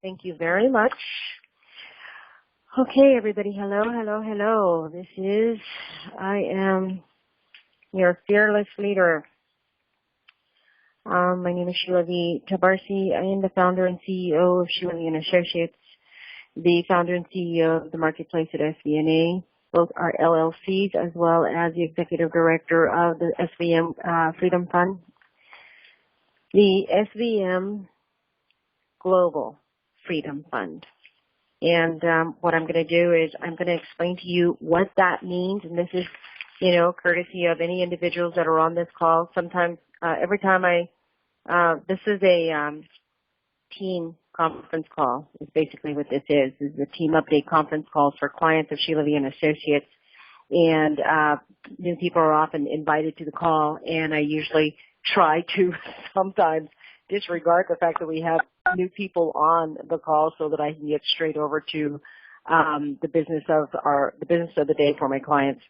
Thank you very much. Okay, everybody. Hello, hello, hello. I am your fearless leader. My name is Sheila Tabarsi. I am the founder and CEO of Sheila Associates, the founder and CEO of the marketplace at SVNA. Both are LLCs, as well as the executive director of the SVM Freedom Fund. The SVM Global Freedom Fund. And what I'm going to do is I'm going to explain to you what that means. And this is, courtesy of any individuals that are on this call. Sometimes, every time this is a team conference call, is basically what this is a team update conference call for clients of Sheila and Associates. And new people are often invited to the call, and I usually try to sometimes disregard the fact that we have new people on the call so that I can get straight over to the business of the day for my clients.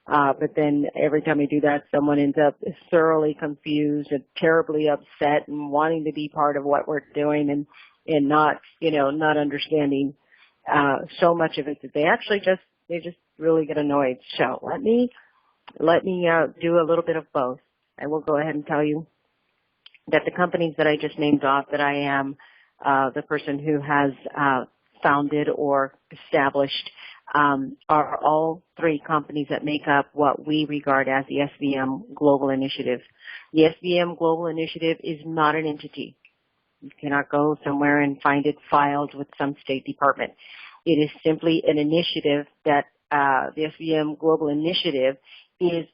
But then every time I do that, someone ends up thoroughly confused and terribly upset and wanting to be part of what we're doing and not understanding so much of it that they just really get annoyed. So let me do a little bit of both. I will go ahead and tell you that the companies that I just named off, that I am the person who has founded or established, are all three companies that make up what we regard as the SVM Global Initiative. The SVM Global Initiative is not an entity. You cannot go somewhere and find it filed with some State Department. It is simply an initiative that the SVM Global Initiative is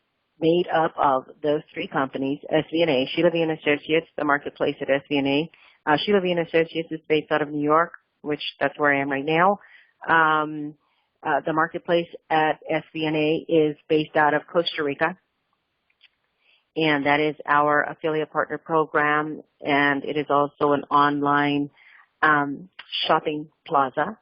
made up of those three companies: SVNA, Sheila and Associates, the marketplace at SVNA. Sheila and Associates is based out of New York, which that's where I am right now. The marketplace at SVNA is based out of Costa Rica, and that is our affiliate partner program, and it is also an online shopping plaza.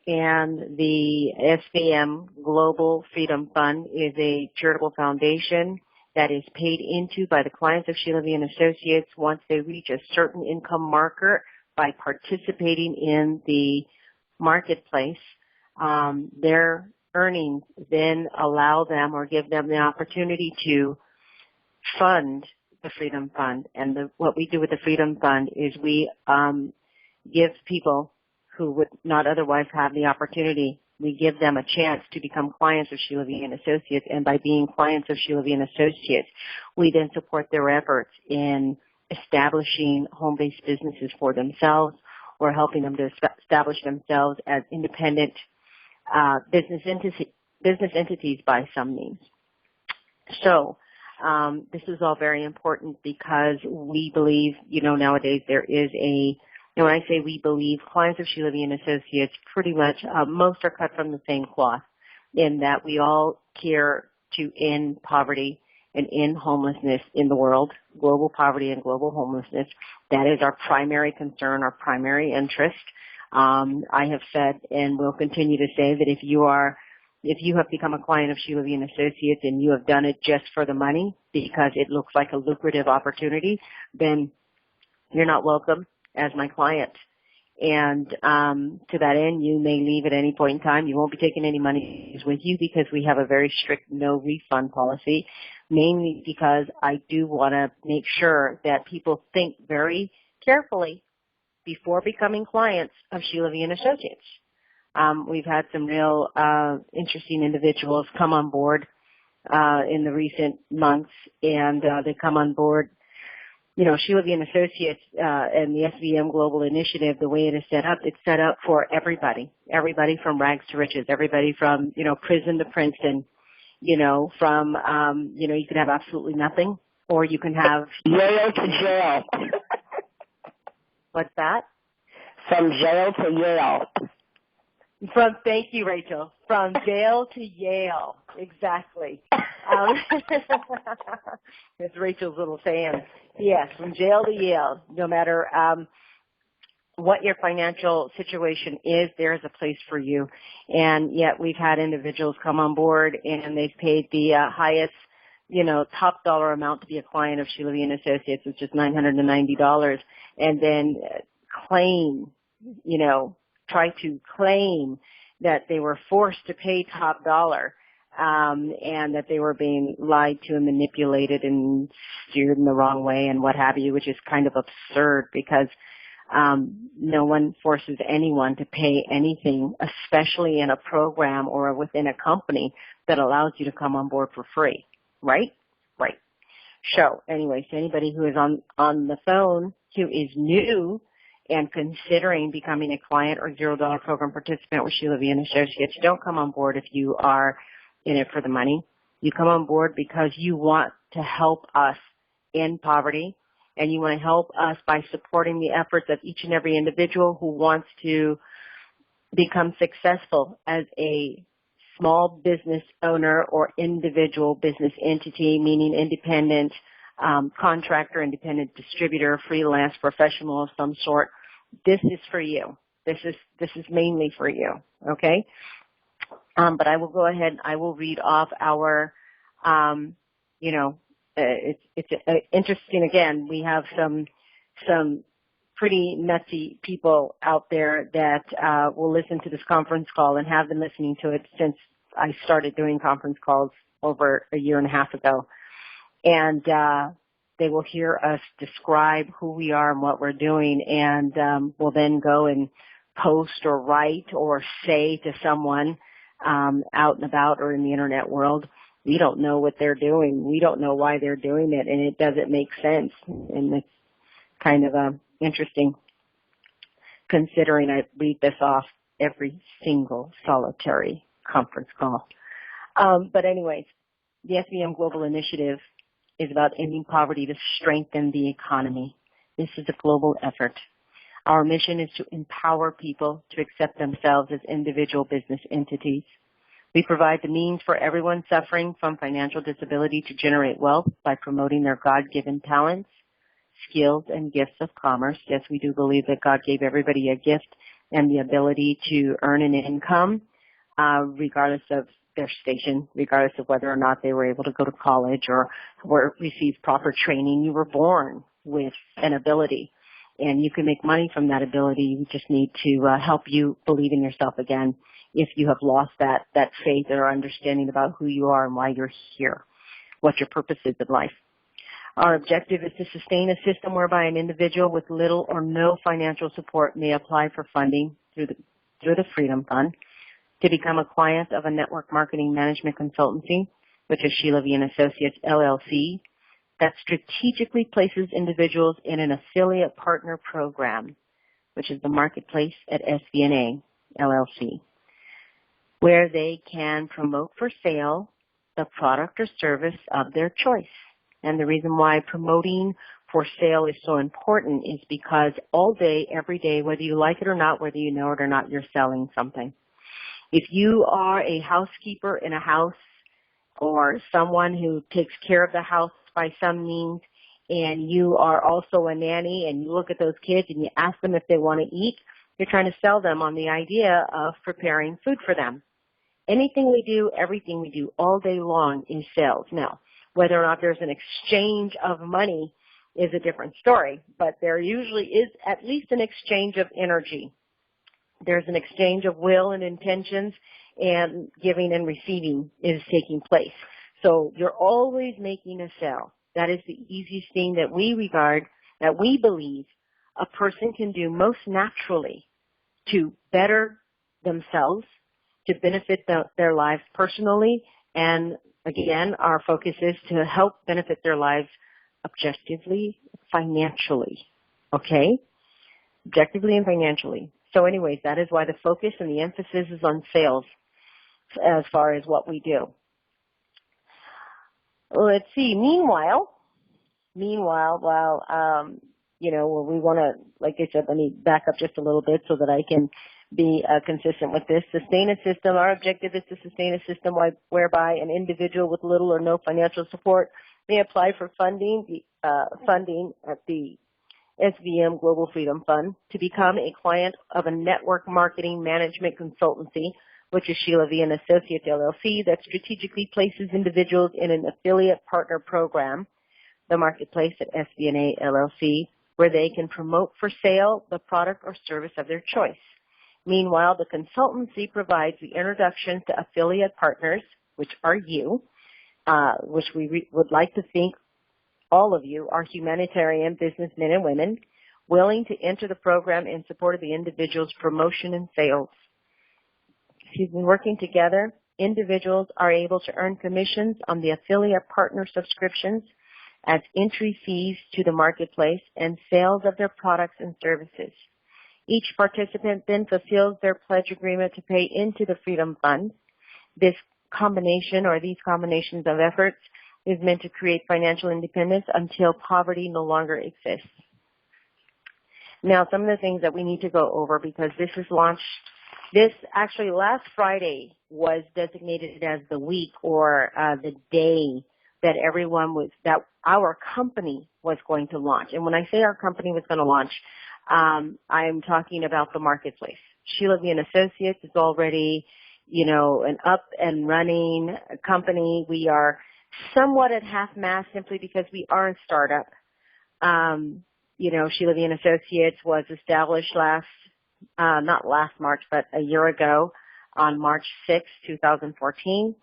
And the SVM Global Freedom Fund is a charitable foundation that is paid into by the clients of Sheila and Associates once they reach a certain income marker by participating in the marketplace. Their earnings then allow them or give them the opportunity to fund the Freedom Fund. And what we do with the Freedom Fund is we give people who would not otherwise have the opportunity, we give them a chance to become clients of Sheila and Associates. And by being clients of Sheila and Associates, we then support their efforts in establishing home-based businesses for themselves, or helping them to establish themselves as independent business entities by some means. So this is all very important because we believe, nowadays there is when I say we believe, clients of Sheila and Associates, pretty much most are cut from the same cloth, in that we all care to end poverty and end homelessness in the world, global poverty and global homelessness. That is our primary concern, our primary interest. I have said and will continue to say that if you have become a client of Sheila and Associates and you have done it just for the money because it looks like a lucrative opportunity, then you're not welcome as my client. And to that end, you may leave at any point in time. You won't be taking any money with you because we have a very strict no refund policy, mainly because I do want to make sure that people think very carefully before becoming clients of Sheila and Associates. We've had some real interesting individuals come on board in the recent months, and they come on board. Sheila and Associates and the SVM Global Initiative, the way it is set up, it's set up for everybody from rags to riches, everybody from, prison to Princeton, from, you can have absolutely nothing, or you can have Yale to jail. What's that? From jail to Yale. Thank you, Rachel. From jail to Yale. Exactly. That's Rachel's little saying. Yes, from jail to Yale. No matter what your financial situation is, there is a place for you. And yet we've had individuals come on board and they've paid the highest, top dollar amount to be a client of Sheila and Associates, which is $990, and then claim try to claim that they were forced to pay top dollar, and that they were being lied to and manipulated and steered in the wrong way and what have you, which is kind of absurd because no one forces anyone to pay anything, especially in a program or within a company that allows you to come on board for free, right? Right. So anyways, anybody who is on the phone who is new and considering becoming a client or $0 program participant with Sheila V and Associates, don't come on board if you are in it for the money. You come on board because you want to help us end poverty, and you want to help us by supporting the efforts of each and every individual who wants to become successful as a small business owner or individual business entity, meaning independent contractor, independent distributor, freelance professional of some sort. This is for you. This is mainly for you, okay? But I will go ahead and I will read off our, it's interesting. Again, we have some pretty nutsy people out there that will listen to this conference call and have been listening to it since I started doing conference calls over a year and a half ago. And they will hear us describe who we are and what we're doing, and will then go and post or write or say to someone out and about or in the internet world, we don't know what they're doing. We don't know why they're doing it, and it doesn't make sense. And it's kind of interesting considering I read this off every single solitary conference call. But anyways, the SVM Global Initiative is about ending poverty to strengthen the economy. This is a global effort. Our mission is to empower people to accept themselves as individual business entities. We provide the means for everyone suffering from financial disability to generate wealth by promoting their God-given talents, skills, and gifts of commerce. Yes, we do believe that God gave everybody a gift and the ability to earn an income, regardless of their station, regardless of whether or not they were able to go to college or receive proper training. You were born with an ability, and you can make money from that ability. We just need to help you believe in yourself again if you have lost that faith or understanding about who you are and why you're here, what your purpose is in life. Our objective is to sustain a system whereby an individual with little or no financial support may apply for funding through the Freedom Fund to become a client of a network marketing management consultancy, which is Sheila V and Associates, LLC, that strategically places individuals in an affiliate partner program, which is the marketplace at SVNA, LLC, where they can promote for sale the product or service of their choice. And the reason why promoting for sale is so important is because all day, every day, whether you like it or not, whether you know it or not, you're selling something. If you are a housekeeper in a house or someone who takes care of the house by some means, and you are also a nanny and you look at those kids and you ask them if they want to eat, you're trying to sell them on the idea of preparing food for them. Anything we do, everything we do all day long is sales. Now, whether or not there's an exchange of money is a different story, but there usually is at least an exchange of energy. There's an exchange of will and intentions, and giving and receiving is taking place. So you're always making a sale. That is the easiest thing that we regard, that we believe a person can do most naturally to better themselves, to benefit their lives personally, and again, our focus is to help benefit their lives objectively, financially, okay? Objectively and financially. So anyways, that is why the focus and the emphasis is on sales as far as what we do. Let's see. Meanwhile, while, we want to, like I said, let me back up just a little bit so that I can be consistent with this. Sustain a system. Our objective is to sustain a system whereby an individual with little or no financial support may apply for funding at the SVM Global Freedom Fund to become a client of a network marketing management consultancy, which is Sheila V and Associates LLC, that strategically places individuals in an affiliate partner program, the marketplace at SVNA LLC, where they can promote for sale the product or service of their choice. Meanwhile, the consultancy provides the introductions to affiliate partners, which are you, which we would like to think all of you are humanitarian businessmen and women willing to enter the program in support of the individual's promotion and sales. Working together, individuals are able to earn commissions on the affiliate partner subscriptions as entry fees to the marketplace and sales of their products and services. Each participant then fulfills their pledge agreement to pay into the Freedom Fund. This combination or these combinations of efforts is meant to create financial independence until poverty no longer exists. Now, some of the things that we need to go over, because this is launched, this actually last Friday was designated as the week or the day that that our company was going to launch. And when I say our company was going to launch, I'm talking about the marketplace. Sheila and Associates is already, an up and running company. We are somewhat at half-mast simply because we are a startup. Sheila and Associates was established not last March, but a year ago on March 6, 2014.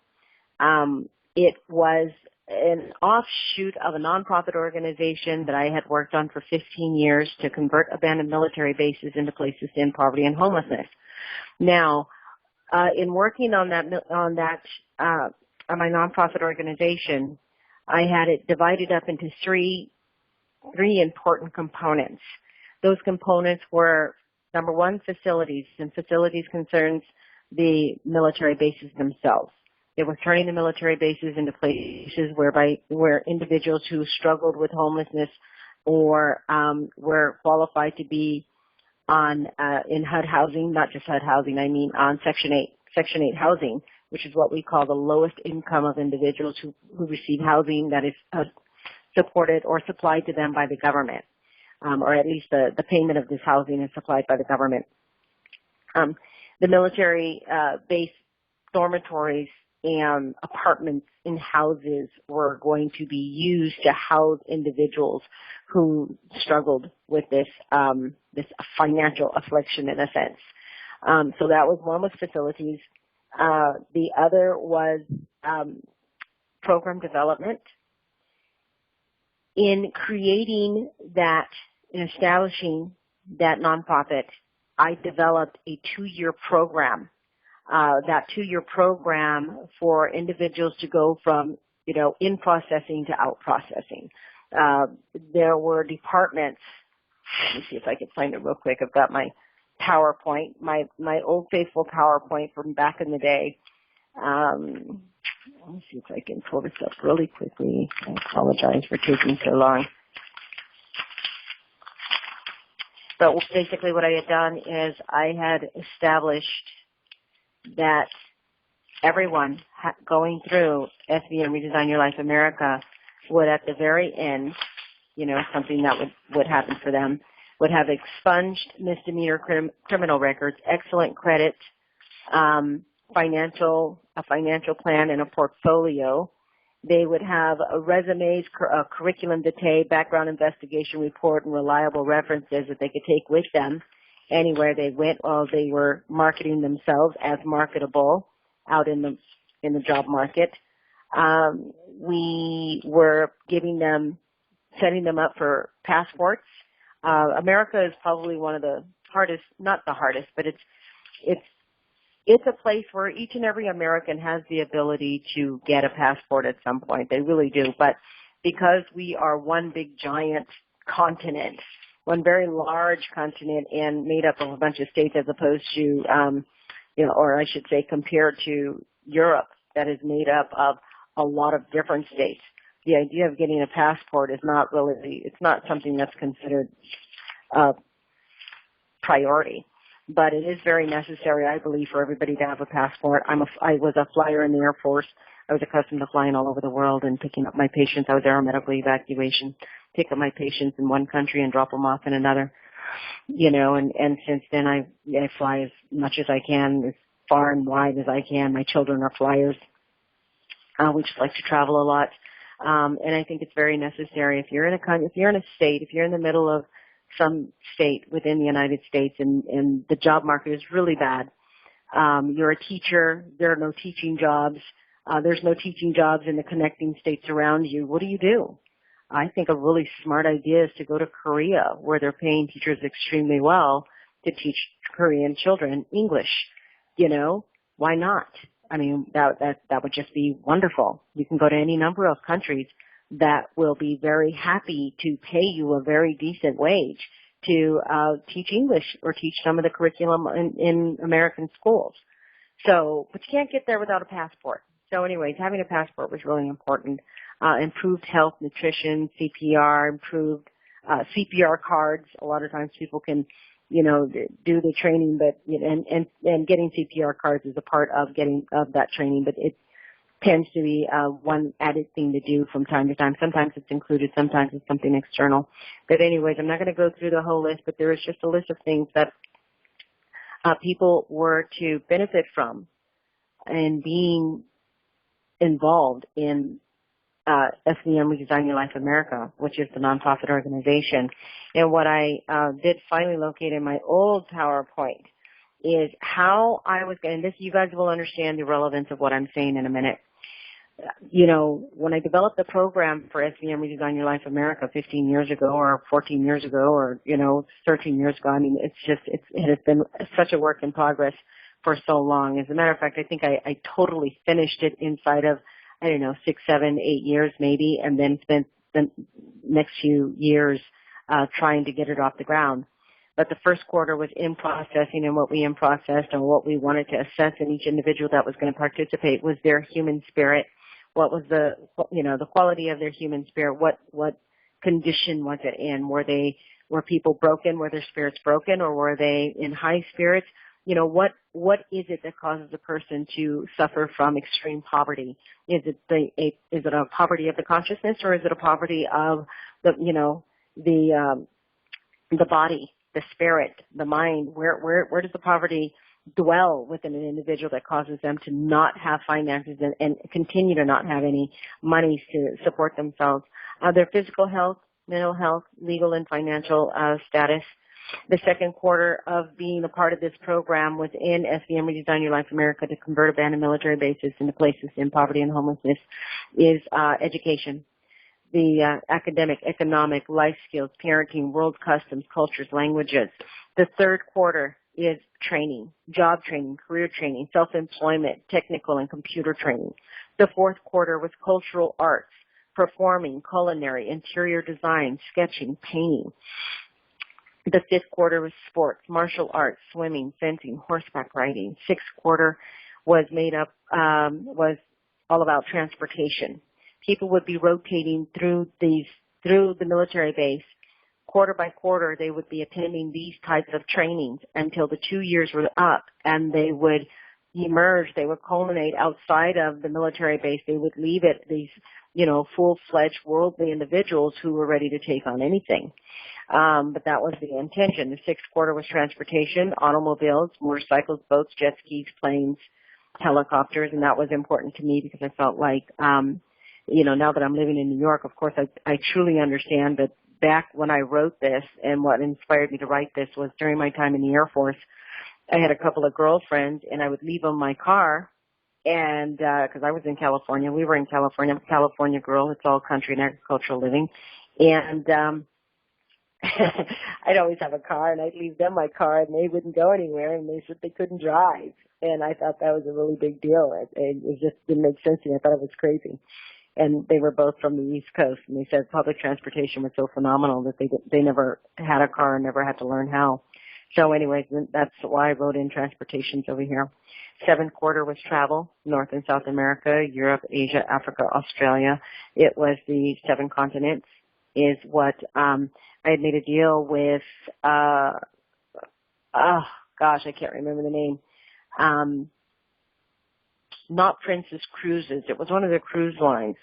It was an offshoot of a nonprofit organization that I had worked on for 15 years to convert abandoned military bases into places to end poverty and homelessness. Now, in working on my nonprofit organization, I had it divided up into three important components. Those components were, number one, facilities, and facilities concerns the military bases themselves. It was turning the military bases into places where individuals who struggled with homelessness or were qualified to be in HUD housing, not just HUD housing, I mean on Section 8 housing, which is what we call the lowest income of individuals who receive housing that is supported or supplied to them by the government, or at least the payment of this housing is supplied by the government. The military base dormitories and apartments in houses were going to be used to house individuals who struggled with this financial affliction in a sense. So that was one, was facilities. The other was program development. In creating that, in establishing that nonprofit, I developed a 2-year program. That 2-year program for individuals to go from, in processing to out processing. There were departments. Let me see if I can find it real quick. I've got my PowerPoint, my old faithful PowerPoint from back in the day. Let me see if I can pull this up really quickly. I apologize for taking so long. But basically what I had done is I had established that everyone going through SVN Redesign Your Life America would at the very end, something that would happen for them, would have expunged misdemeanor criminal records, excellent credit, a financial plan and a portfolio. They would have resumes, a curriculum vitae, background investigation report, and reliable references that they could take with them anywhere they went while they were marketing themselves as marketable out in the job market. We were setting them up for passports. America is probably one of the hardest, not the hardest, but it's a place where each and every American has the ability to get a passport at some point. They really do. But because we are one big giant continent, one very large continent and made up of a bunch of states as opposed to, or I should say compared to Europe that is made up of a lot of different states. The idea of getting a passport is not really, it's not something that's considered a priority. But it is very necessary, I believe, for everybody to have a passport. I was a flyer in the Air Force. I was accustomed to flying all over the world and picking up my patients. I was aeromedical evacuation, pick up my patients in one country and drop them off in another. And since then I fly as much as I can, as far and wide as I can. My children are flyers. We just like to travel a lot. And I think it's very necessary if you're in a state, if you're in the middle of some state within the United States, and the job market is really bad. You're a teacher. There are no teaching jobs. There's no teaching jobs in the connecting states around you. What do? I think a really smart idea is to go to Korea, where they're paying teachers extremely well to teach Korean children English. You know, why not? I mean, that would just be wonderful. You can go to any number of countries that will be very happy to pay you a very decent wage to teach English or teach some of the curriculum in American schools. So, but you can't get there without a passport. So anyways, having a passport was really important. Improved health, nutrition, CPR, improved CPR cards. A lot of times people can, you know, do the training, but and getting CPR cards is a part of that training, but it tends to be one added thing to do from time to time. Sometimes it's included, sometimes it's something external. But anyways, I'm not going to go through the whole list, but there is just a list of things that people were to benefit from and being involved in SVM Redesign Your Life America, which is the nonprofit organization. And what I did finally locate in my old PowerPoint is how I was going to, this, you guys will understand the relevance of what I'm saying in a minute. You know, when I developed the program for SVM Redesign Your Life America 15 years ago or 14 years ago or, 13 years ago, I mean, it has been such a work in progress for so long. As a matter of fact, I think I totally finished it inside of, 6, 7, 8 years maybe, and then spent the next few years trying to get it off the ground. But the first quarter was in processing, and what we in processed and what we wanted to assess in each individual that was going to participate was their human spirit. What was the quality of their human spirit? What condition was it in? Were people broken? Were their spirits broken, or were they in high spirits? What is it that causes a person to suffer from extreme poverty? Is it a poverty of the consciousness, or is it a poverty of the body, the spirit, the mind? Where does the poverty dwell within an individual that causes them to not have finances and continue to not have any money to support themselves? Their physical health, mental health, legal and financial status. The second quarter of being a part of this program within SVM Redesign Your Life America to convert abandoned military bases into places in poverty and homelessness is education. The academic, economic, life skills, parenting, world customs, cultures, languages. The third quarter is training, job training, career training, self-employment, technical and computer training. The fourth quarter was cultural arts, performing, culinary, interior design, sketching, painting. The fifth quarter was sports, martial arts, swimming, fencing, horseback riding. Sixth quarter was was all about transportation. People would be rotating through the military base. Quarter by quarter, they would be attending these types of trainings until the 2 years were up, and they would emerge. They would culminate outside of the military base. They would leave it, these, full-fledged worldly individuals who were ready to take on anything. But that was the intention. The sixth quarter was transportation, automobiles, motorcycles, boats, jet skis, planes, helicopters, and that was important to me because I felt like, now that I'm living in New York, of course, I truly understand that back when I wrote this, and what inspired me to write this was during my time in the Air Force, I had a couple of girlfriends, and I would leave them my car, and because I was in California, we were in California. I'm a California girl. It's all country and agricultural living, and I'd always have a car, and I'd leave them my car, and they wouldn't go anywhere, and they said they couldn't drive, and I thought that was a really big deal. It just didn't make sense to me. I thought it was crazy. And they were both from the East Coast, and they said public transportation was so phenomenal that they never had a car and never had to learn how. So anyways, that's why I wrote in transportations over here. Seventh quarter was travel, North and South America, Europe, Asia, Africa, Australia. It was the 7 continents is what I had made a deal with, I can't remember the name. Not Princess Cruises. It was one of the cruise lines.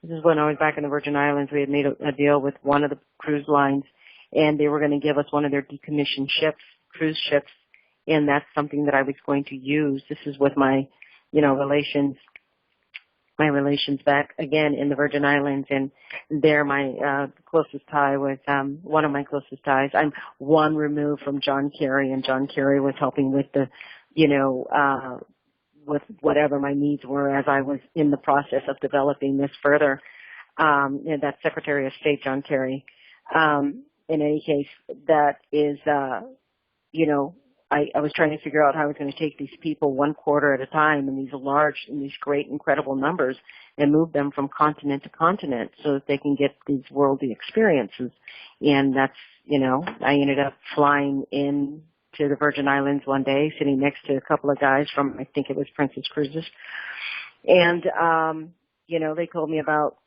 This is when I was back in the Virgin Islands. We had made a deal with one of the cruise lines, and they were going to give us one of their decommissioned ships, cruise ships, and that's something that I was going to use. This is with my, relations my relations back again in the Virgin Islands, and there my closest tie was one of my closest ties. I'm one removed from John Kerry, and John Kerry was helping with the, with whatever my needs were as I was in the process of developing this further. And that's Secretary of State John Kerry. In any case, that is, I was trying to figure out how I was going to take these people one quarter at a time in these large and these great, incredible numbers and move them from continent to continent so that they can get these worldly experiences. And that's, I ended up flying in to the Virgin Islands one day, sitting next to a couple of guys from, I think it was Princess Cruises. And, they told me about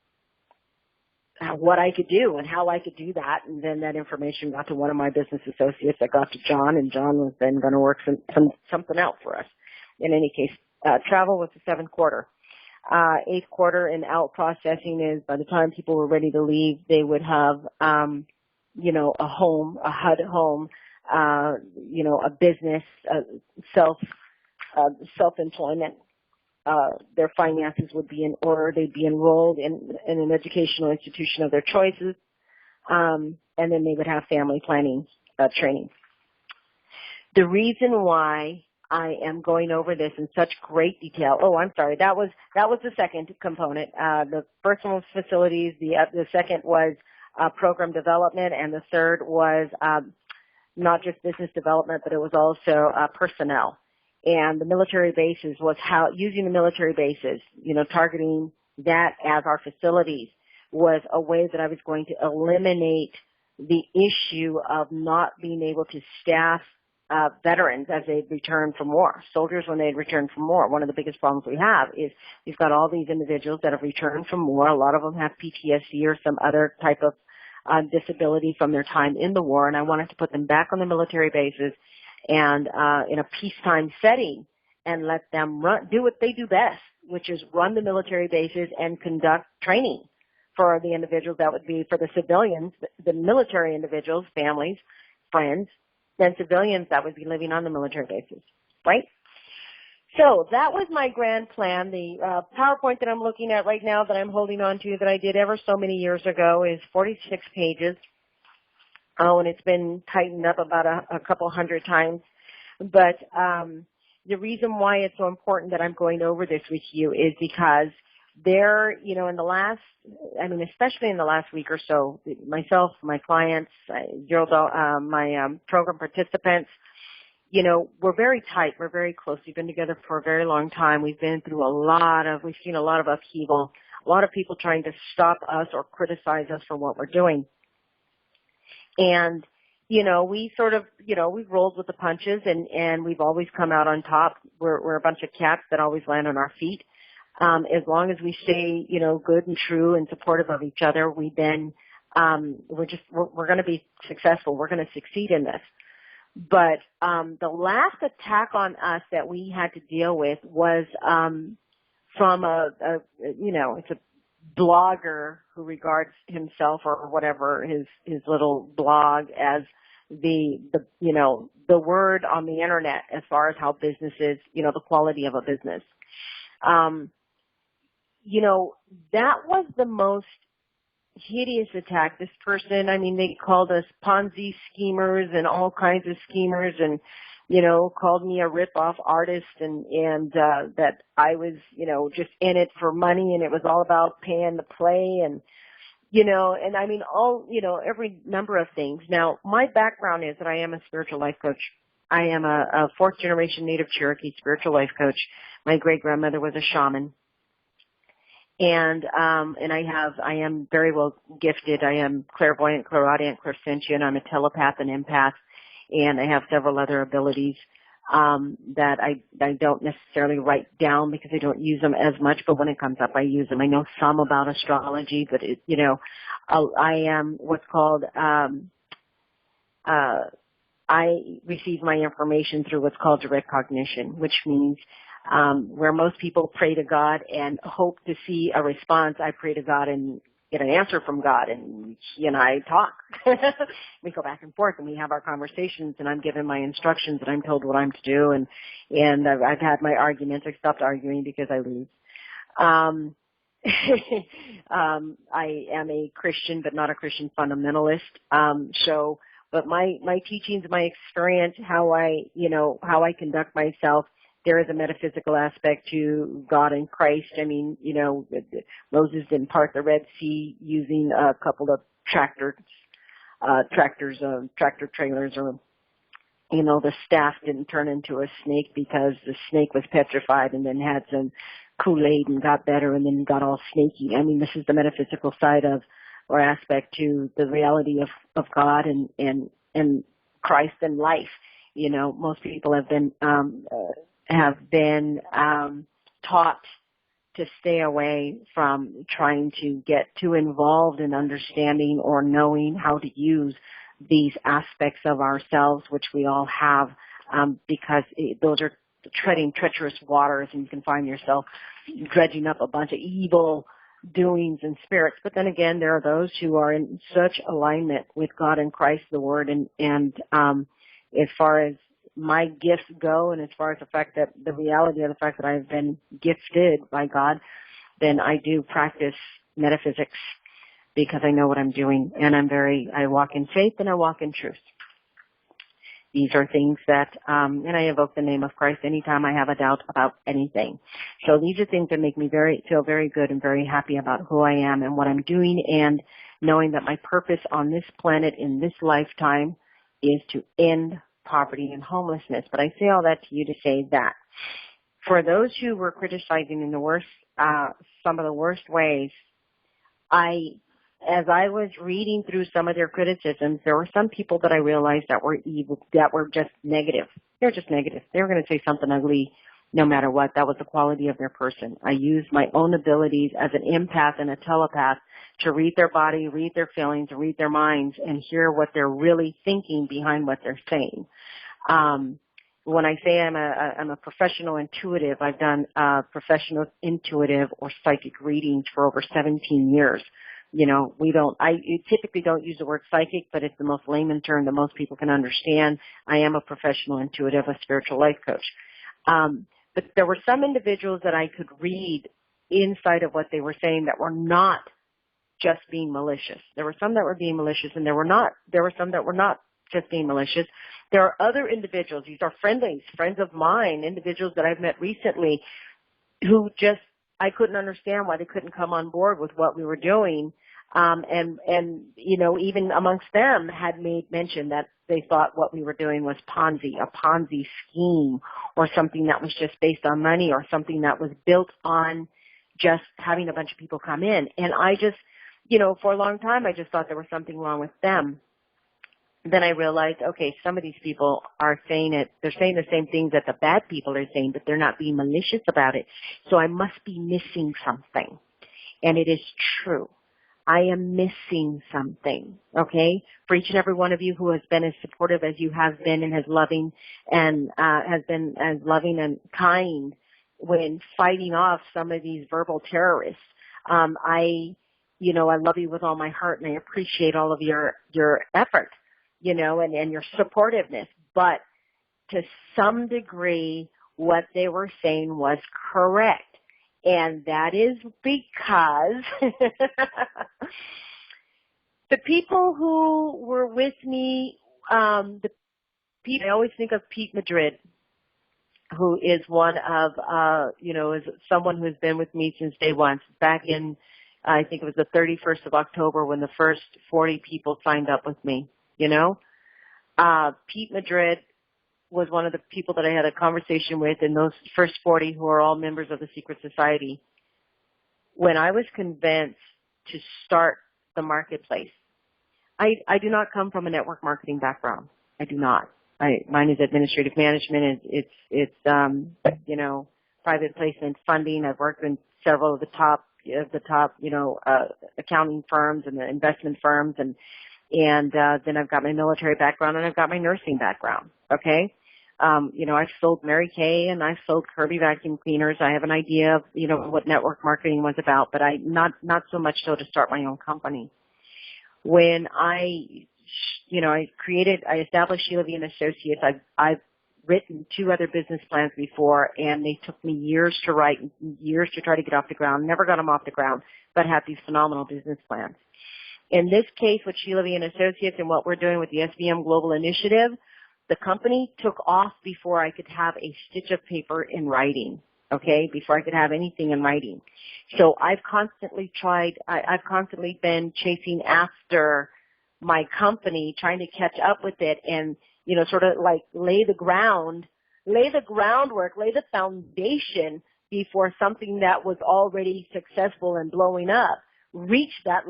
what I could do and how I could do that. And then that information got to one of my business associates that got to John, and John was then going to work something out for us. In any case, travel was the seventh quarter. Eighth quarter and out processing is by the time people were ready to leave, they would have, a home, a HUD home, a business, self-employment. Their finances would be in order. They'd be enrolled in an educational institution of their choices, and then they would have family planning training. The reason why I am going over this in such great detail. Oh, I'm sorry. That was the second component. The first one was facilities. The second was program development, and the third was not just business development, but it was also personnel. And the military bases was how using the military bases, targeting that as our facilities was a way that I was going to eliminate the issue of not being able to staff veterans as they return from war. Soldiers when they return from war. One of the biggest problems we have is we've got all these individuals that have returned from war. A lot of them have PTSD or some other type of disability from their time in the war, and I wanted to put them back on the military bases and in a peacetime setting and let them do what they do best, which is run the military bases and conduct training for the individuals. That would be for the civilians, the military individuals, families, friends, then civilians that would be living on the military bases, right? So that was my grand plan. The PowerPoint that I'm looking at right now that I'm holding on to that I did ever so many years ago is 46 pages. Oh, and it's been tightened up about a couple hundred times. But the reason why it's so important that I'm going over this with you is because there, in the last, especially in the last week or so, myself, my clients, my program participants, we're very tight. We're very close. We've been together for a very long time. We've been through we've seen a lot of upheaval, a lot of people trying to stop us or criticize us for what we're doing. And, we sort of, we've rolled with the punches and we've always come out on top. We're a bunch of cats that always land on our feet. As long as we stay, good and true and supportive of each other, we're going to be successful. We're going to succeed in this. But, the last attack on us that we had to deal with was, from it's a blogger who regards himself or whatever his little blog as the word on the internet as far as how business is, the quality of a business. That was the most hideous attack. This person, they called us Ponzi schemers and all kinds of schemers and, called me a rip-off artist and that I was, just in it for money and it was all about paying to play and, every number of things. Now, my background is that I am a spiritual life coach. I am a fourth generation Native Cherokee spiritual life coach. My great grandmother was a shaman. And I am very well gifted. I am clairvoyant, clairaudient, clairsentient. I'm a telepath and empath. And I have several other abilities that I don't necessarily write down because I don't use them as much, but when it comes up, I use them. I know some about astrology, but I am what's called I receive my information through what's called direct cognition, which means where most people pray to God and hope to see a response, I pray to God and get an answer from God, and he and I talk. We go back and forth, and we have our conversations, and I'm given my instructions, and I'm told what I'm to do, and I've had my arguments. I stopped arguing because I lose. I am a Christian, but not a Christian fundamentalist. But my teachings, my experience, how I conduct myself, there is a metaphysical aspect to God and Christ. I mean, Moses didn't part the Red Sea using a couple of tractor trailers, or the staff didn't turn into a snake because the snake was petrified and then had some Kool-Aid and got better and then got all snaky. I mean, this is the metaphysical side of, or aspect to the reality of God and Christ and life. Most people have been taught to stay away from trying to get too involved in understanding or knowing how to use these aspects of ourselves, which we all have, because those are treading treacherous waters, and you can find yourself dredging up a bunch of evil doings and spirits. But then again, there are those who are in such alignment with God and Christ, the Word, and as far as my gifts go, and as far as the reality of the fact that I've been gifted by God, then I do practice metaphysics because I know what I'm doing, and I walk in faith and I walk in truth. These are things that, and I evoke the name of Christ anytime I have a doubt about anything. So these are things that make me feel very good and very happy about who I am and what I'm doing, and knowing that my purpose on this planet in this lifetime is to end poverty and homelessness. But I say all that to you to say that for those who were criticizing in the worst, some of the worst ways, as I was reading through some of their criticisms, there were some people that I realized that were evil, that were just negative. They're just negative. They were going to say something ugly no matter what. That was the quality of their person. I used my own abilities as an empath and a telepath to read their body, read their feelings, read their minds, and hear what they're really thinking behind what they're saying. When I say I'm a professional intuitive, I've done professional intuitive or psychic readings for over 17 years. I typically don't use the word psychic, but it's the most layman term that most people can understand. I am a professional intuitive, a spiritual life coach. But there were some individuals that I could read inside of what they were saying that were not just being malicious. There were some that were being malicious, and there were some that were not just being malicious. There are other individuals, these are friends of mine, individuals that I've met recently who just, I couldn't understand why they couldn't come on board with what we were doing. Even amongst them had made mention that they thought what we were doing was a Ponzi scheme, or something that was just based on money, or something that was built on just having a bunch of people come in. And I just, for a long time, I just thought there was something wrong with them. Then I realized, okay, some of these people are saying it. They're saying the same things that the bad people are saying, but they're not being malicious about it. So I must be missing something. And it is true. I am missing something, okay? For each and every one of you who has been as supportive as you have been, and has been as loving and kind when fighting off some of these verbal terrorists. I love you with all my heart, and I appreciate all of your effort, and your supportiveness. But to some degree, what they were saying was correct. And that is because the people who were with me, I always think of Pete Madrid, who is one of, is someone who has been with me since day one, back in, I think it was the 31st of October when the first 40 people signed up with me, Pete Madrid was one of the people that I had a conversation with, and those first 40 who are all members of the secret society. When I was convinced to start the marketplace, I do not come from a network marketing background. I do not. Mine is administrative management. It's private placement funding. I've worked in several of the top accounting firms and the investment firms, and then I've got my military background, and I've got my nursing background. Okay. I've sold Mary Kay, and I've sold Kirby vacuum cleaners. I have an idea of, what network marketing was about, but not so much so to start my own company. When I established Sheila and Associates, I've written 2 other business plans before, and they took me years to write, years to try to get off the ground. Never got them off the ground, but had these phenomenal business plans. In this case with Sheila V. and Associates and what we're doing with the SBM Global Initiative, the company took off before I could have a stitch of paper in writing, okay, before I could have anything in writing. So I've constantly been chasing after my company, trying to catch up with it and, you know, sort of like lay the groundwork, lay the foundation before something that was already successful and blowing up reach that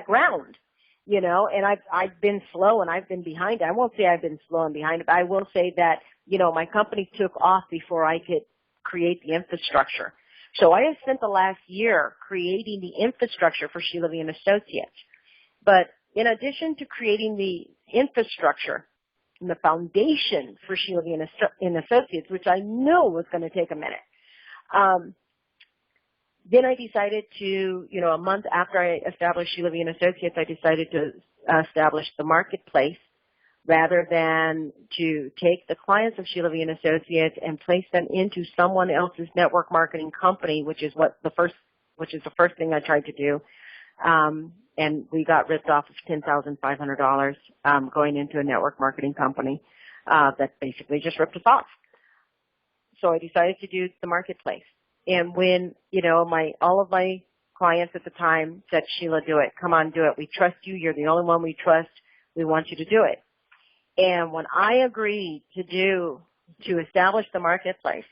ground, you know, and I've been slow and I've been behind. I won't say I've been slow and behind, but I will say that, you know, my company took off before I could create the infrastructure. So I have spent the last year creating the infrastructure for Sheila V. and Associates. But in addition to creating the infrastructure and the foundation for Sheila V. and Associates, which I knew was going to take a minute, then I decided to, you know, a month after I established Sheila V. and Associates, I decided to establish the marketplace rather than to take the clients of Sheila V. and Associates and place them into someone else's network marketing company, which is the first thing I tried to do. And we got ripped off of $10,500 going into a network marketing company that basically just ripped us off. So I decided to do the marketplace. And when, you know, all of my clients at the time said, Sheila, do it. Come on, do it. We trust you. You're the only one we trust. We want you to do it. And when I agreed to establish the marketplace,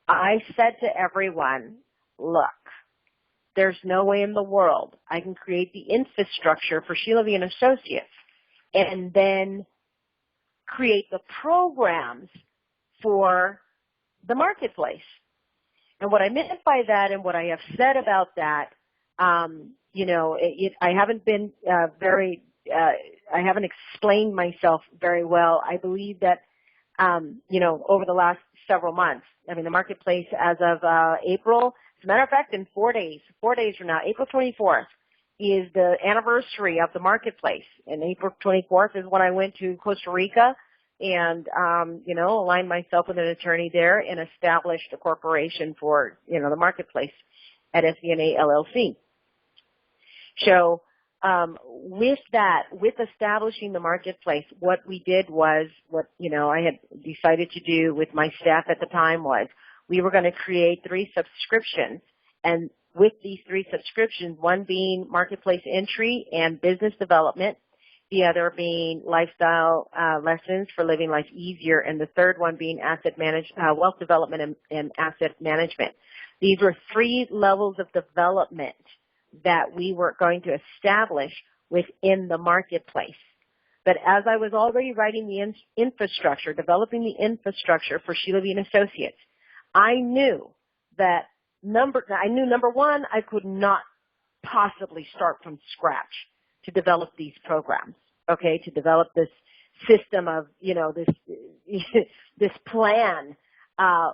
I said to everyone, look, there's no way in the world I can create the infrastructure for Sheila V. and Associates and then create the programs for the marketplace. And what I meant by that and what I have said about that, you know, I haven't been I haven't explained myself very well. I believe that, you know, over the last several months, I mean, the marketplace as of April, as a matter of fact, in 4 days from now, April 24th is the anniversary of the marketplace. And April 24th is when I went to Costa Rica and, you know, aligned myself with an attorney there and established a corporation for, you know, the marketplace at SVNA LLC. So, with establishing the marketplace, what we did was, what, you know, I had decided to do with my staff at the time was we were going to create 3 subscriptions. And with these 3 subscriptions, one being marketplace entry and business development, the other being lifestyle lessons for living life easier, and the third one being wealth development and asset management. These were 3 levels of development that we were going to establish within the marketplace. But as I was already writing the infrastructure, developing the infrastructure for Sheila V. and Associates, I knew number one, I could not possibly start from scratch to develop these programs, okay, to develop this system of, you know, this plan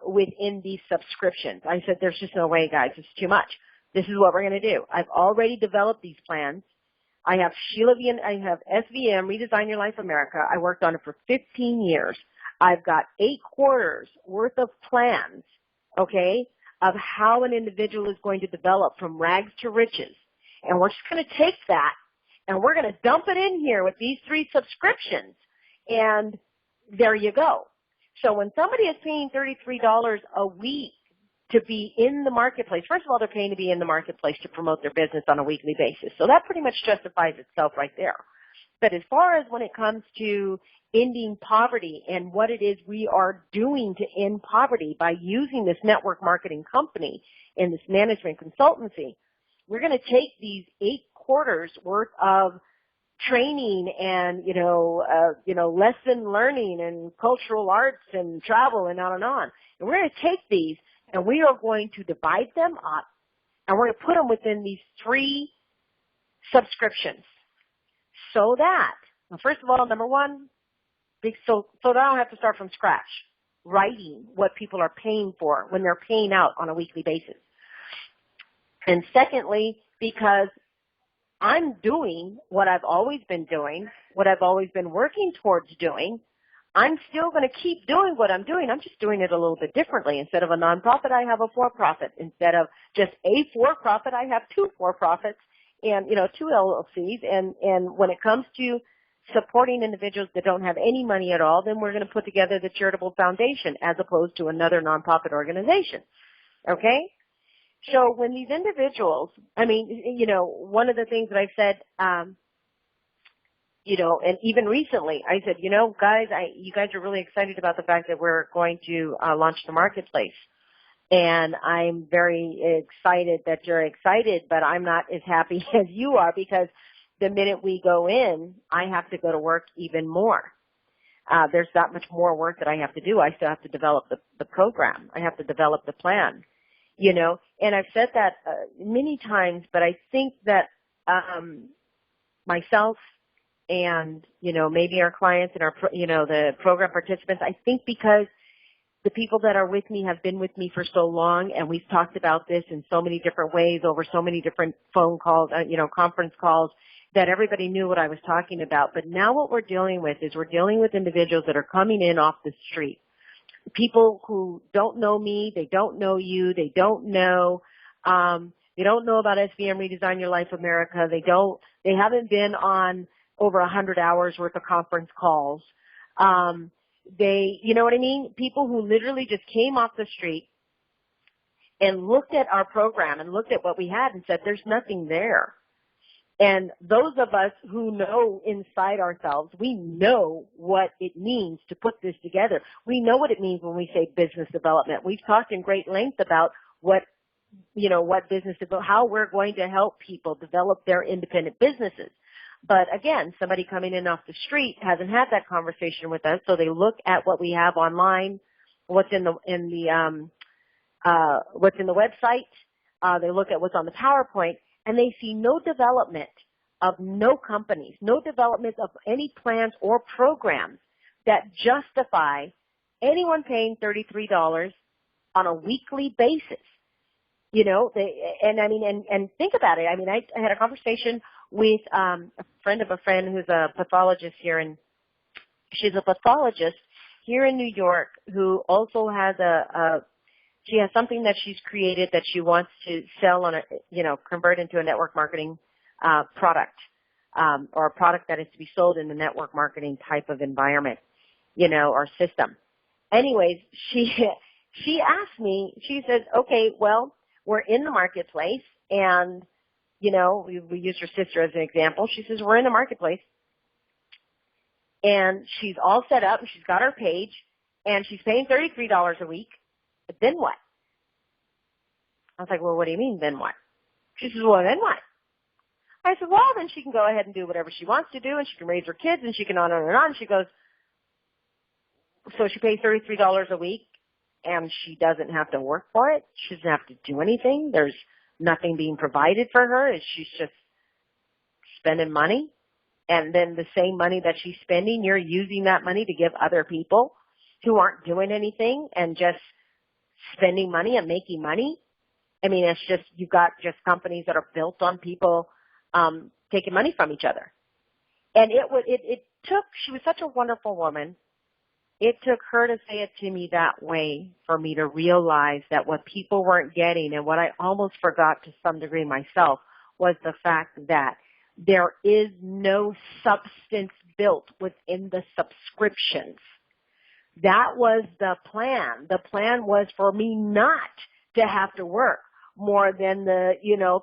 within these subscriptions. I said, there's just no way, guys. It's too much. This is what we're going to do. I've already developed these plans. I have Sheila V. and I have SVM, Redesign Your Life America. I worked on it for 15 years. I've got 8 quarters worth of plans, okay, of how an individual is going to develop from rags to riches. And we're just going to take that and we're going to dump it in here with these 3 subscriptions. And there you go. So when somebody is paying $33 a week to be in the marketplace, first of all, they're paying to be in the marketplace to promote their business on a weekly basis. So that pretty much justifies itself right there. But as far as when it comes to ending poverty and what it is we are doing to end poverty by using this network marketing company and this management consultancy, we're going to take these 8 quarters worth of training and, lesson learning and cultural arts and travel and on and on. And we're going to take these and we are going to divide them up and we're going to put them within these 3 subscriptions so that, well, first of all, number one, so that I don't have to start from scratch writing what people are paying for when they're paying out on a weekly basis. And secondly, because I'm doing what I've always been doing, what I've always been working towards doing, I'm still going to keep doing what I'm doing. I'm just doing it a little bit differently. Instead of a nonprofit, I have a for-profit. Instead of just a for-profit, I have two for-profits and, two LLCs. And when it comes to supporting individuals that don't have any money at all, then we're going to put together the charitable foundation as opposed to another nonprofit organization. Okay? So when these individuals, one of the things that I've said, and even recently, I said, guys, you guys are really excited about the fact that we're going to launch the marketplace. And I'm very excited that you're excited, but I'm not as happy as you are because the minute we go in, I have to go to work even more. There's that much more work that I have to do. I still have to develop the program. I have to develop the plan, and I've said that many times, but I think that myself and, maybe our clients and the program participants, I think because the people that are with me have been with me for so long, and we've talked about this in so many different ways over so many different phone calls, conference calls, that everybody knew what I was talking about. But now what we're dealing with is we're dealing with individuals that are coming in off the street. People who don't know me, they don't know you, they don't know about SVM Redesign Your Life America. They haven't been on over 100 hours worth of conference calls. You know what I mean? People who literally just came off the street and looked at our program and looked at what we had and said, there's nothing there. And those of us who know inside ourselves, we know what it means to put this together. We know what it means when we say business development. We've talked in great length about what business, how we're going to help people develop their independent businesses. But again, somebody coming in off the street hasn't had that conversation with us, so they look at what we have online, what's in the website. They look at what's on the PowerPoint, and they see no development of no companies, no development of any plans or programs that justify anyone paying $33 on a weekly basis. And think about it. I had a conversation with a friend of a friend who's a pathologist here, and she's a pathologist here in New York who also has she has something that she's created that she wants to sell on convert into a network marketing product, or a product that is to be sold in a network marketing type of environment, or system. Anyways, she asked me, she says, okay, well, we're in the marketplace, and, we used her sister as an example. She says, we're in the marketplace, and she's all set up, and she's got her page, and she's paying $33 a week. But then what? I was like, well, what do you mean, then what? She says, well, then what? I said, well, then she can go ahead and do whatever she wants to do, and she can raise her kids, and she can on and on. She goes, so she pays $33 a week, and she doesn't have to work for it. She doesn't have to do anything. There's nothing being provided for her. She's just spending money. And then the same money that she's spending, you're using that money to give other people who aren't doing anything and just spending money and making money. It's just, you've got just companies that are built on people taking money from each other. And she was such a wonderful woman. It took her to say it to me that way for me to realize that what people weren't getting, and what I almost forgot to some degree myself, was the fact that there is no substance built within the subscriptions. That was the plan. The plan was for me not to have to work more than the,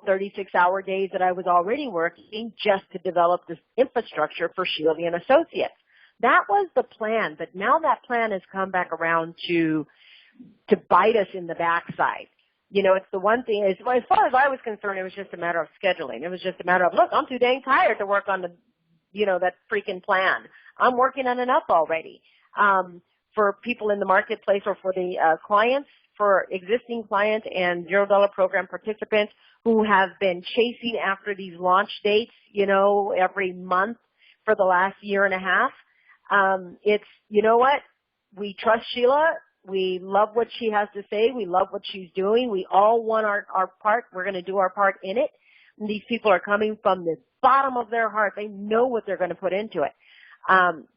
36-hour days that I was already working just to develop this infrastructure for Sheila and Associates. That was the plan, but now that plan has come back around to bite us in the backside. It's the one thing, as far as I was concerned, it was just a matter of scheduling. It was just a matter of, look, I'm too dang tired to work on that freaking plan. I'm working on enough already. For people in the marketplace, or for the clients, for existing clients and $0 program participants who have been chasing after these launch dates, every month for the last year and a half. It's, what? We trust Sheila. We love what she has to say. We love what she's doing. We all want our part. We're going to do our part in it. And these people are coming from the bottom of their heart. They know what they're going to put into it.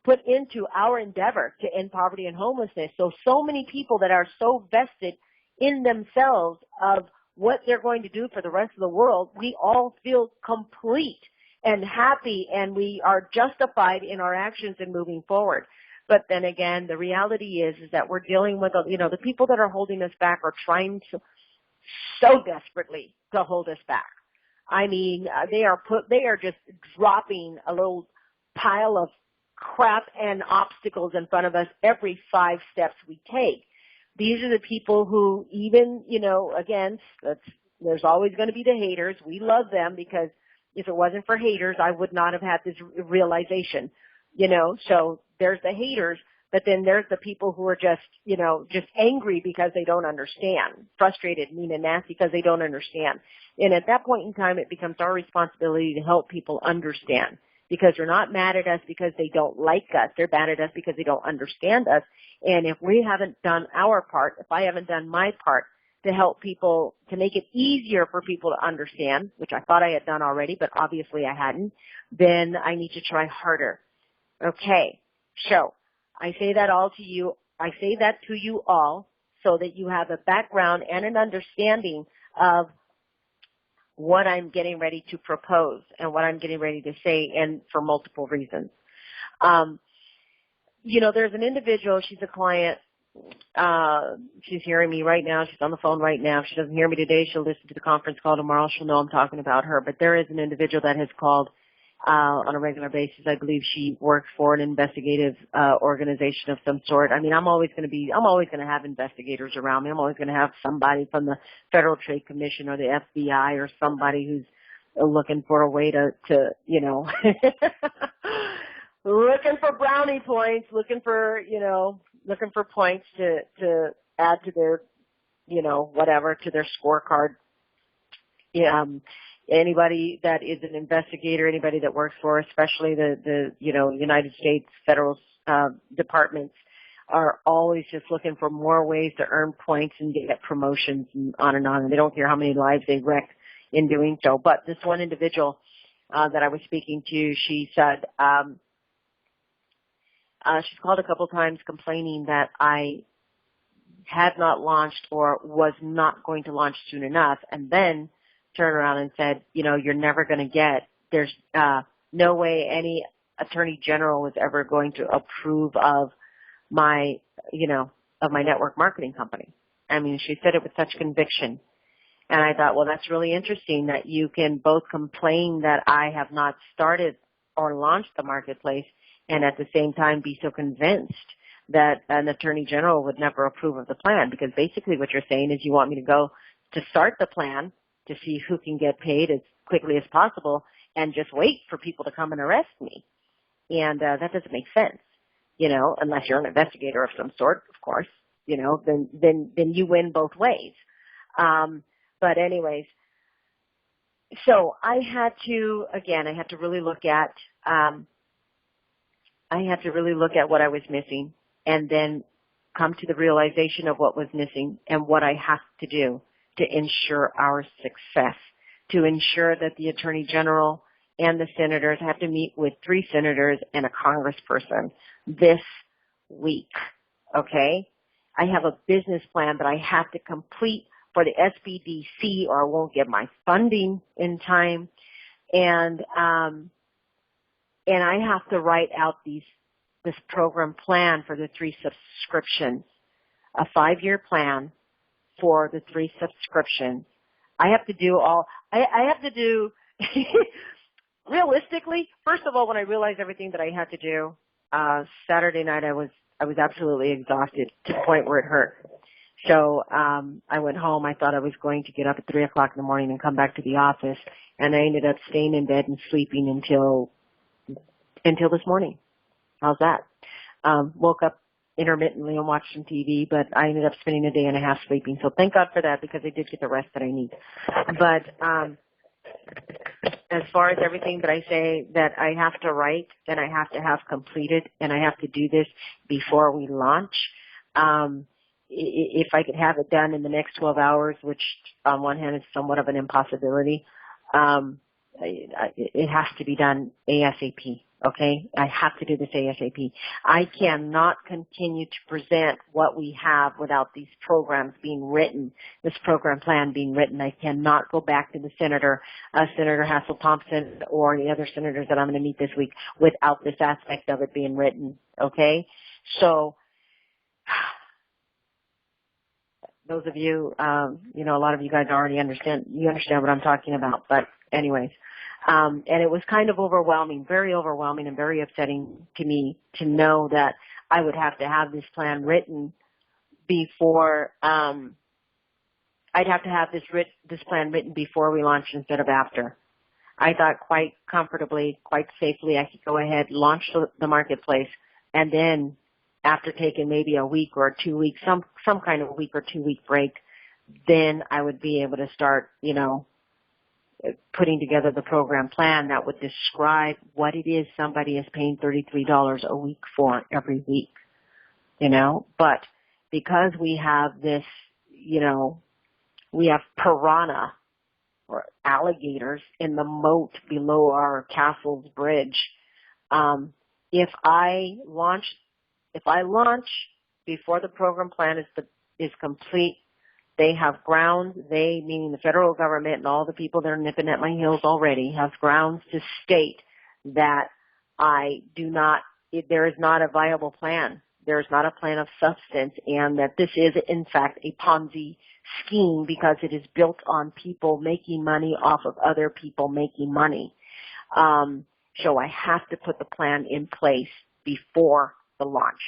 put into our endeavor to end poverty and homelessness. So many people that are so vested in themselves of what they're going to do for the rest of the world, we all feel complete and happy, and we are justified in our actions and moving forward. But then again, the reality is that we're dealing with, the people that are holding us back are trying so desperately to hold us back. I mean, they are just dropping a little pile of crap and obstacles in front of us every 5 steps we take. These are the people who even, again, there's always going to be the haters. We love them because if it wasn't for haters, I would not have had this realization, So there's the haters, but then there's the people who are just angry because they don't understand, frustrated, mean and nasty because they don't understand. And at that point in time, it becomes our responsibility to help people understand, because they're not mad at us because they don't like us. They're mad at us because they don't understand us. And if we haven't done our part, if I haven't done my part to help people, to make it easier for people to understand, which I thought I had done already, but obviously I hadn't, then I need to try harder. Okay, so I say that all to you. I say that to you all so that you have a background and an understanding of what I'm getting ready to propose and what I'm getting ready to say, and for multiple reasons. There's an individual, she's a client, she's hearing me right now, she's on the phone right now. If she doesn't hear me today, she'll listen to the conference call tomorrow, she'll know I'm talking about her. But there is an individual that has called on a regular basis. I believe she works for an investigative organization of some sort. I mean, I'm always going to have investigators around me. I'm always going to have somebody from the Federal Trade Commission or the FBI or somebody who's looking for a way to looking for brownie points, looking for points to add to their, whatever, to their scorecard. Anybody that is an investigator, anybody that works for, especially the United States federal departments, are always just looking for more ways to earn points and get promotions and on and on. And they don't care how many lives they wreck in doing so. But this one individual that I was speaking to, she said she's called a couple times complaining that I had not launched or was not going to launch soon enough, and then turned around and said, you're never going to get, there's no way any attorney general was ever going to approve of my network marketing company. I mean, she said it with such conviction. And I thought, well, that's really interesting that you can both complain that I have not started or launched the marketplace and at the same time be so convinced that an attorney general would never approve of the plan, because basically what you're saying is you want me to go to start the plan to see who can get paid as quickly as possible and just wait for people to come and arrest me. And that doesn't make sense, unless you're an investigator of some sort, of course, then you win both ways. But anyways, so I had to really look at what I was missing, and then come to the realization of what was missing and what I have to do to ensure our success, to ensure that the Attorney General and the senators have to meet with 3 senators and a congressperson this week, okay? I have a business plan that I have to complete for the SBDC or I won't get my funding in time. And I have to write out this program plan for the 3 subscriptions, a 5-year plan for the 3 subscriptions. I have to do realistically, first of all, when I realized everything that I had to do, Saturday night I was absolutely exhausted to the point where it hurt. So I went home. I thought I was going to get up at 3 o'clock in the morning and come back to the office, and I ended up staying in bed and sleeping until this morning. How's that? Woke up intermittently and watched some TV, but I ended up spending a day and a half sleeping. So thank God for that, because I did get the rest that I need. But as far as everything that I say that I have to write and I have to have completed, and I have to do this before we launch, if I could have it done in the next 12 hours, which on one hand is somewhat of an impossibility, it has to be done ASAP. Okay, I have to do this ASAP. I cannot continue to present what we have without these programs being written, this program plan being written. I cannot go back to the Senator Hassel Thompson, or the other senators that I'm going to meet this week without this aspect of it being written. Okay, so those of you, a lot of you guys already understand. You understand what I'm talking about. But anyways. And it was kind of overwhelming, very overwhelming and very upsetting to me to know that I would have to have this plan written before, I'd have to have this plan written before we launched instead of after. I thought quite comfortably, quite safely, I could go ahead, launch the marketplace, and then after taking maybe a week or 2 weeks, some kind of a week or 2 week break, then I would be able to start, putting together the program plan that would describe what it is somebody is paying $33 a week for every week, But because we have this, we have piranha or alligators in the moat below our castle's bridge. If I launch before the program plan is complete, they have grounds, meaning the federal government and all the people that are nipping at my heels already, have grounds to state that there is not a viable plan. There is not a plan of substance, and that this is, in fact, a Ponzi scheme because it is built on people making money off of other people making money. So I have to put the plan in place before the launch.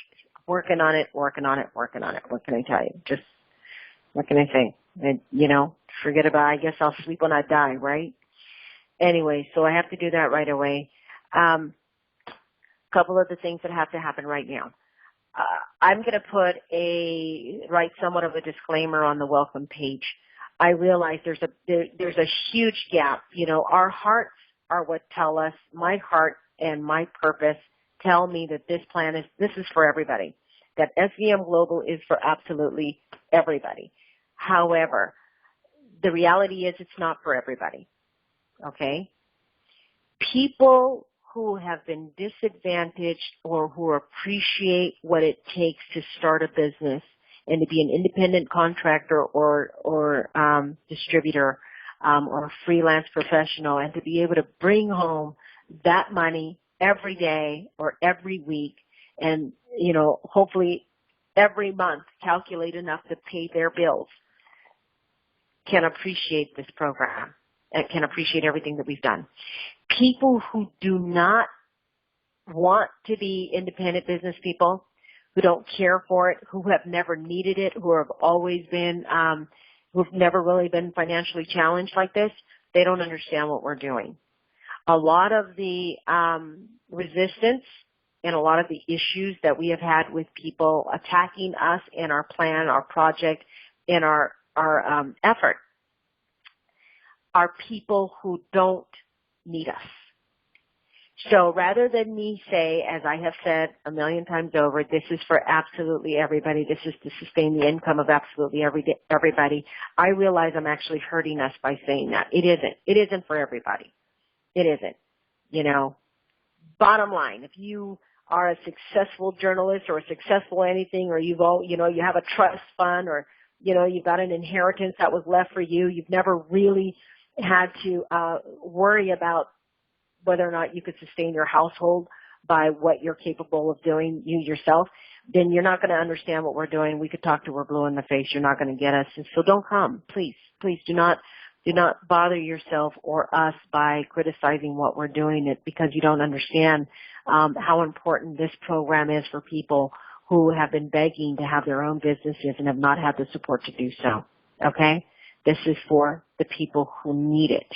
Working on it. What can I tell you? Just, what can I say? Forget about it. I guess I'll sleep when I die, right? Anyway, so I have to do that right away. Couple of the things that have to happen right now. I'm going to write somewhat of a disclaimer on the welcome page. I realize there's a huge gap. Our hearts are what tell us, my heart and my purpose tell me that this is for everybody, that SVM Global is for absolutely everybody. However, the reality is it's not for everybody, okay? People who have been disadvantaged or who appreciate what it takes to start a business and to be an independent contractor or distributor or a freelance professional, and to be able to bring home that money every day or every week and, hopefully every month calculate enough to pay their bills, can appreciate this program and can appreciate everything that we've done. People who do not want to be independent business people, who don't care for it, who have never needed it, who have always been, who've never really been financially challenged like this, they don't understand what we're doing. A lot of the resistance and a lot of the issues that we have had with people attacking us and our plan, our project, and our effort are people who don't need us. So rather than me say, as I have said a million times over, this is for absolutely everybody, this is to sustain the income of absolutely everybody, I realize I'm actually hurting us by saying that. It isn't. It isn't for everybody. It isn't. Bottom line, if you are a successful journalist or a successful anything, or you have a trust fund, or, you've got an inheritance that was left for you, you've never really had to worry about whether or not you could sustain your household by what you're capable of doing you yourself, then you're not going to understand what we're doing. We could talk till we're blue in the face. You're not going to get us. And so don't come. Please do not bother yourself or us by criticizing what we're doing because you don't understand how important this program is for people who have been begging to have their own businesses and have not had the support to do so. Okay? This is for the people who need it.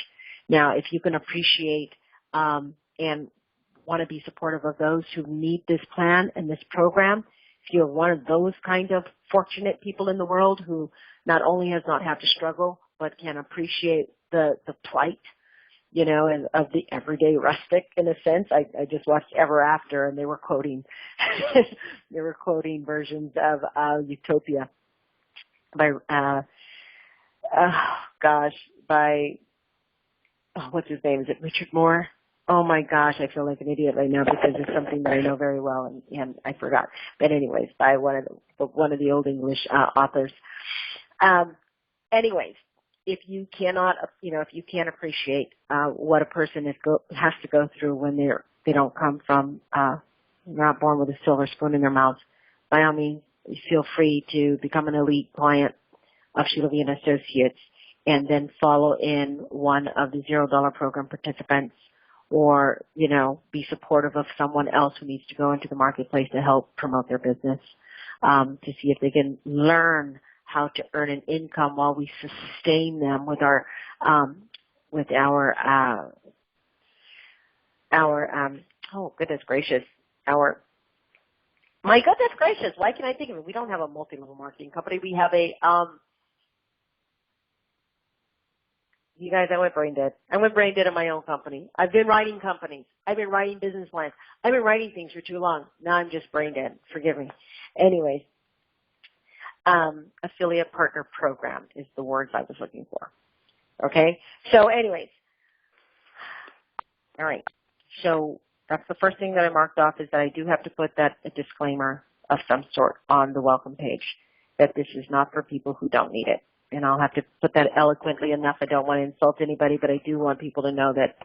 Now, if you can appreciate and want to be supportive of those who need this plan and this program, if you're one of those kind of fortunate people in the world who not only has not had to struggle, but can appreciate the plight, of the everyday rustic in a sense. I just watched Ever After, and they were quoting versions of Utopia by what's his name? Is it Richard Moore? Oh my gosh, I feel like an idiot right now because it's something that I know very well and I forgot. But anyways, by one of the old English authors. Anyways, if you cannot, if you can't appreciate what a person has to go through when they don't come from, not born with a silver spoon in their mouth, by all means, feel free to become an elite client of Sheila and Associates and then follow in one of the $0 program participants, or, be supportive of someone else who needs to go into the marketplace to help promote their business, to see if they can learn how to earn an income while we sustain them with our my goodness gracious, why can I think of it? We don't have a multi-level marketing company. We have a, you guys, I went brain dead. I went brain dead in my own company. I've been writing companies. I've been writing business plans. I've been writing things for too long. Now I'm just brain dead. Forgive me. Anyways, affiliate partner program is the words I was looking for. Okay? So anyways, all right. So that's the first thing that I marked off, is that I do have to put a disclaimer of some sort on the welcome page, that this is not for people who don't need it. And I'll have to put that eloquently enough. I don't want to insult anybody, but I do want people to know that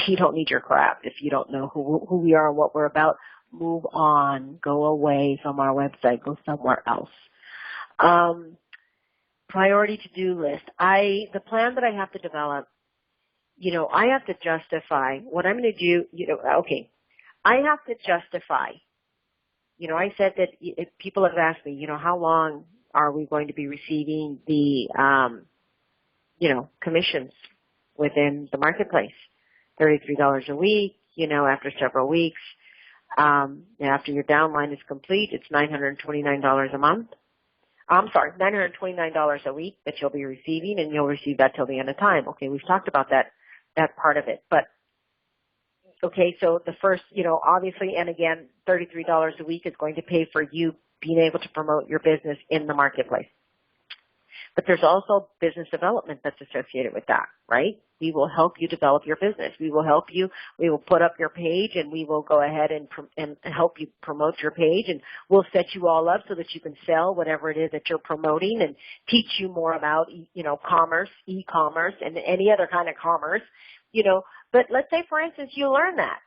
we don't need your crap. If you don't know who we are and what we're about, move on. Go away from our website. Go somewhere else. Priority to-do list. The plan that I have to develop, I have to justify what I'm going to do. I have to justify. I said that if people have asked me, how long are we going to be receiving the, commissions within the marketplace? $33 a week, after several weeks. After your downline is complete, it's $929 a month. I'm sorry, $929 a week that you'll be receiving, and you'll receive that till the end of time. Okay, we've talked about that part of it. But, okay, so the first, obviously, and again, $33 a week is going to pay for you being able to promote your business in the marketplace. But there's also business development that's associated with that, right? We will help you develop your business. We will help you. We will put up your page, and we will go ahead and help you promote your page, and we'll set you all up so that you can sell whatever it is that you're promoting, and teach you more about, commerce, e-commerce, and any other kind of commerce, But let's say, for instance, you learn that.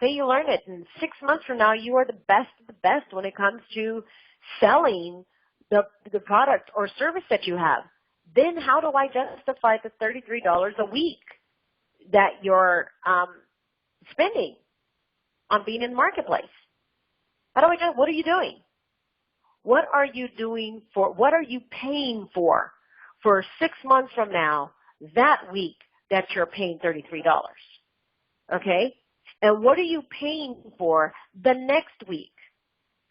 Okay, you learn it, and 6 months from now, you are the best of the best when it comes to selling the product or service that you have. Then how do I justify the $33 a week that you're spending on being in the marketplace? What are you doing? What are you doing what are you paying for 6 months from now, that week that you're paying $33? Okay? And what are you paying for the next week?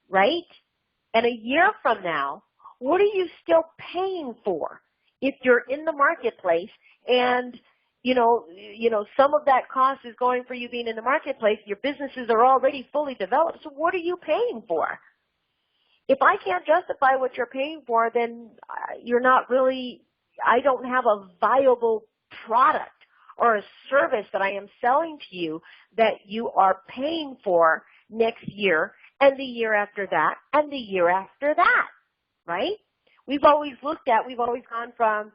Right? And a year from now, what are you still paying for? If you're in the marketplace and, some of that cost is going for you being in the marketplace, your businesses are already fully developed, so what are you paying for? If I can't justify what you're paying for, then I don't have a viable product or a service that I am selling to you that you are paying for next year and the year after that and the year after that, right? We've always gone from,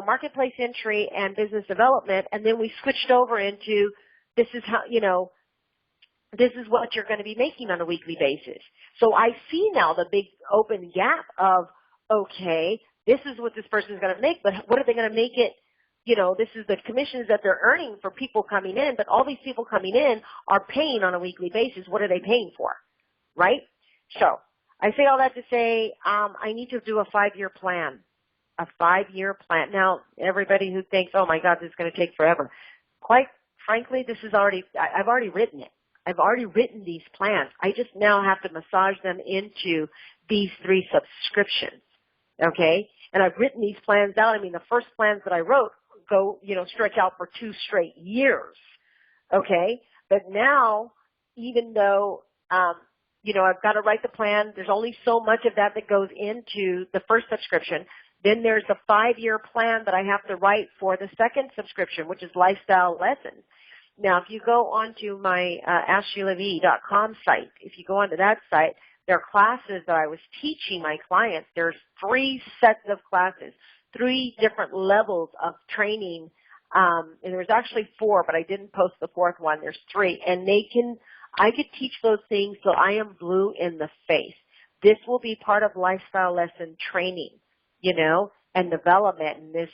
marketplace entry and business development, and then we switched over into this is what you're going to be making on a weekly basis. So I see now the big open gap of, okay, this is what this person is going to make, but what are they going to make it? This is the commissions that they're earning for people coming in, but all these people coming in are paying on a weekly basis. What are they paying for, right? So I say all that to say I need to do a 5-year plan. A 5-year plan. Now, everybody who thinks, oh, my God, this is going to take forever. Quite frankly, I've already written it. I've already written these plans. I just now have to massage them into these 3 subscriptions, okay? And I've written these plans out. I mean, the first plans that I wrote stretch out for 2 straight years, okay? But now, even though, I've got to write the plan, there's only so much of that goes into the first subscription. Then there's a 5-year plan that I have to write for the second subscription, which is lifestyle lessons. Now, if you go onto my AskSheilaV.com site, if you go onto that site, there are classes that I was teaching my clients. There's 3 sets of classes, 3 different levels of training. And there was actually 4, but I didn't post the 4th one. There's 3. And I could teach those things so I am blue in the face. This will be part of lifestyle lesson training, and development. And this,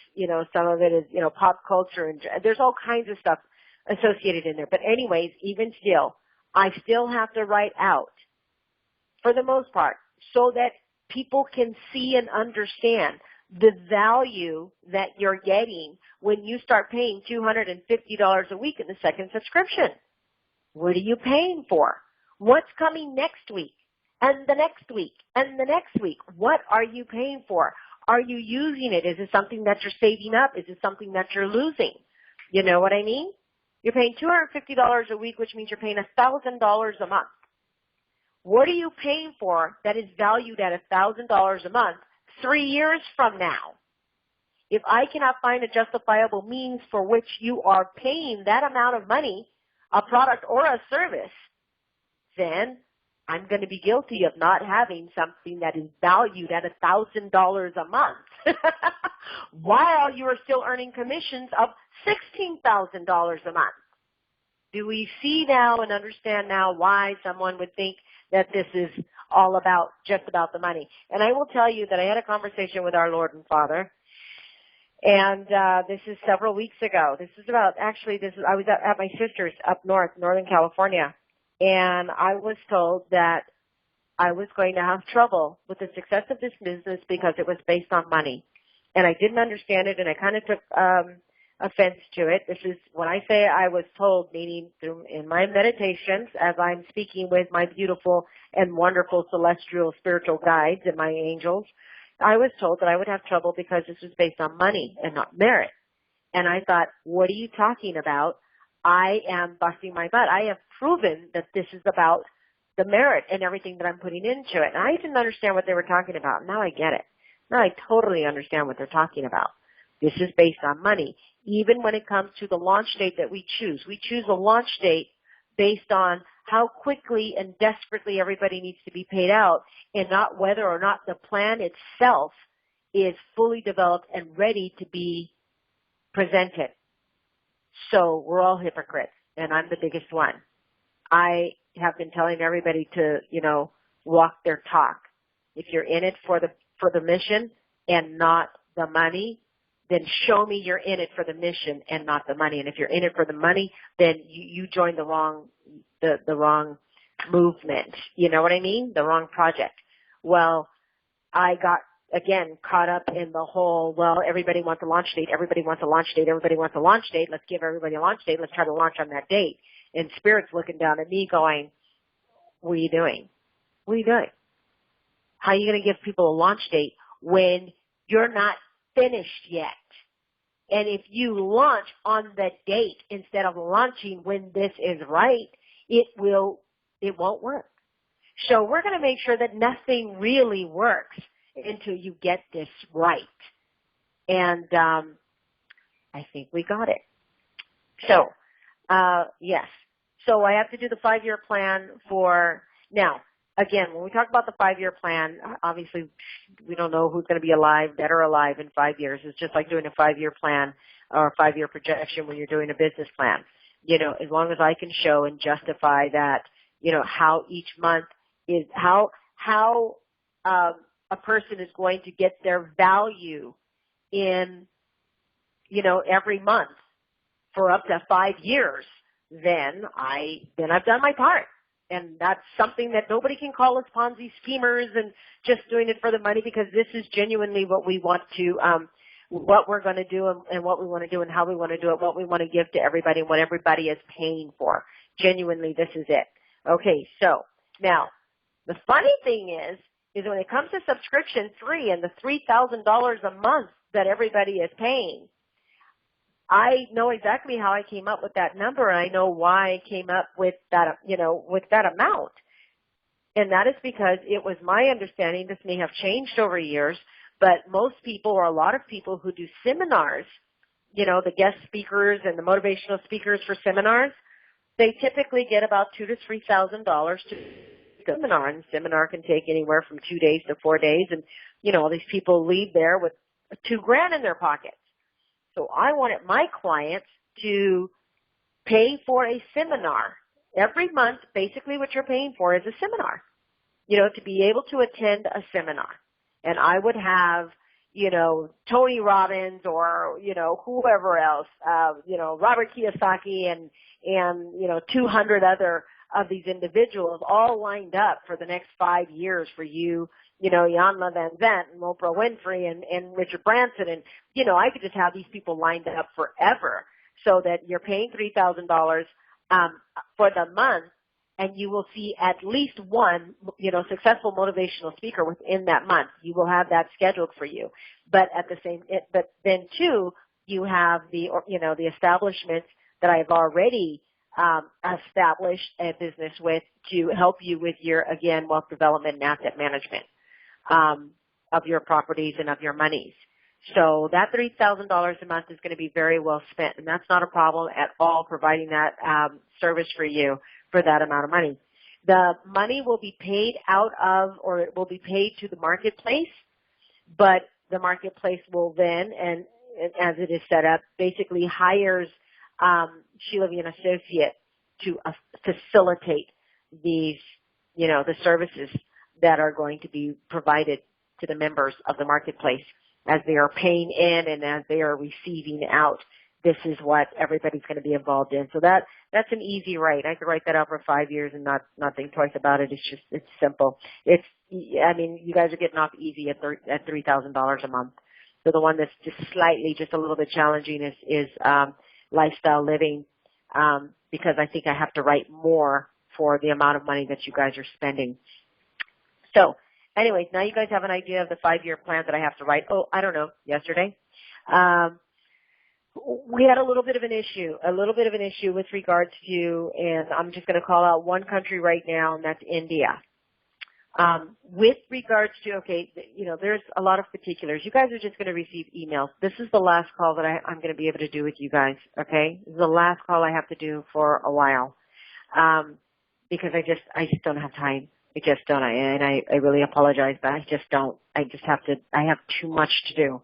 some of it is, pop culture. And there's all kinds of stuff associated in there. But anyways, even still, I still have to write out, for the most part, so that people can see and understand the value that you're getting when you start paying $250 a week in the second subscription. What are you paying for? What's coming next week? And the next week? And the next week? What are you paying for? Are you using it? Is it something that you're saving up? Is it something that you're losing? You know what I mean? You're paying $250 a week, which means you're paying $1,000 a month. What are you paying for that is valued at $1,000 a month 3 years from now? If I cannot find a justifiable means for which you are paying that amount of money, a product or a service, then I'm going to be guilty of not having something that is valued at $1,000 a month while you are still earning commissions of $16,000 a month. Do we see now and understand now why someone would think that this is all about, just about the money? And I will tell you that I had a conversation with our Lord and Father, and this is several weeks ago. I was at my sister's up north, Northern California, and I was told that I was going to have trouble with the success of this business because it was based on money. And I didn't understand it, and I kind of took offense to it. This is when I say I was told, meaning in my meditations, as I'm speaking with my beautiful and wonderful celestial spiritual guides and my angels, I was told that I would have trouble because this was based on money and not merit. And I thought, what are you talking about? I am busting my butt. I have proven that this is about the merit and everything that I'm putting into it. And I didn't understand what they were talking about. Now I get it. Now I totally understand what they're talking about. This is based on money. Even when it comes to the launch date that we choose a launch date based on how quickly and desperately everybody needs to be paid out, and not whether or not the plan itself is fully developed and ready to be presented. So we're all hypocrites, and I'm the biggest one. I have been telling everybody to, walk their talk. If you're in it for the mission and not the money, then show me you're in it for the mission and not the money. And if you're in it for the money, then you joined the wrong movement. You know what I mean? The wrong project. Well, I got, again, caught up in the whole, everybody wants a launch date. Everybody wants a launch date. Everybody wants a launch date. Let's give everybody a launch date. Let's try to launch on that date. And Spirit's looking down at me going, what are you doing? What are you doing? How are you going to give people a launch date when you're not finished yet? And if you launch on the date instead of launching when this is right, it won't work. So we're going to make sure that nothing really works until you get this right. And I think we got it. So, yes. So I have to do the 5-year plan now. Again, when we talk about the 5-year plan, obviously we don't know who's going to be alive, dead or alive in 5 years. It's just like doing a 5-year plan or a 5-year projection when you're doing a business plan. As long as I can show and justify that, how each month is, how a person is going to get their value in, every month for up to 5 years, then I've done my part. And that's something that nobody can call us Ponzi schemers and just doing it for the money, because this is genuinely what we want to, what we're going to do and what we want to do and how we want to do it, what we want to give to everybody and what everybody is paying for. Genuinely, this is it. Okay, so now the funny thing is when it comes to subscription 3 and the $3,000 a month that everybody is paying, I know exactly how I came up with that number, and I know why I came up with that, with that amount. And that is because it was my understanding, this may have changed over years, but most people, or a lot of people who do seminars, the guest speakers and the motivational speakers for seminars, they typically get about $2,000 to $3,000 to seminar, and seminar can take anywhere from 2 days to 4 days, and these people leave there with $2,000 in their pockets. So I wanted my clients to pay for a seminar every month. Basically, what you're paying for is a seminar. To be able to attend a seminar, and I would have Tony Robbins or whoever else, Robert Kiyosaki and 200 other of these individuals all lined up for the next 5 years for you, Iyanla Van Zandt and Oprah Winfrey and Richard Branson. And, I could just have these people lined up forever so that you're paying $3,000 for the month, and you will see at least one, successful motivational speaker within that month. You will have that scheduled for you. But but then too, you have the establishments that I've already established a business with to help you with your, again, wealth development and asset management of your properties and of your monies. So that $3,000 a month is going to be very well spent, and that's not a problem at all, providing that service for you for that amount of money. The money will be paid out of, or it will be paid to the marketplace, but the marketplace will then, and as it is set up, basically hires Sheila V. and Associate to facilitate these, the services that are going to be provided to the members of the marketplace as they are paying in and as they are receiving out. This is what everybody's going to be involved in. So that's an easy write. I could write that out for 5 years and not think twice about it. It's simple. You guys are getting off easy at $3,000 a month. So the one that's just a little bit challenging is lifestyle living, because I think I have to write more for the amount of money that you guys are spending. So anyways, now you guys have an idea of the 5-year plan that I have to write. Oh, I don't know, yesterday. We had a little bit of an issue with regards to, and I'm just going to call out one country right now, and that's India. With regards to, there's a lot of particulars. You guys are just going to receive emails. This is the last call that I'm going to be able to do with you guys, okay? This is the last call I have to do for a while, because I just don't have time. I just don't. I really apologize, but I just don't. I have too much to do,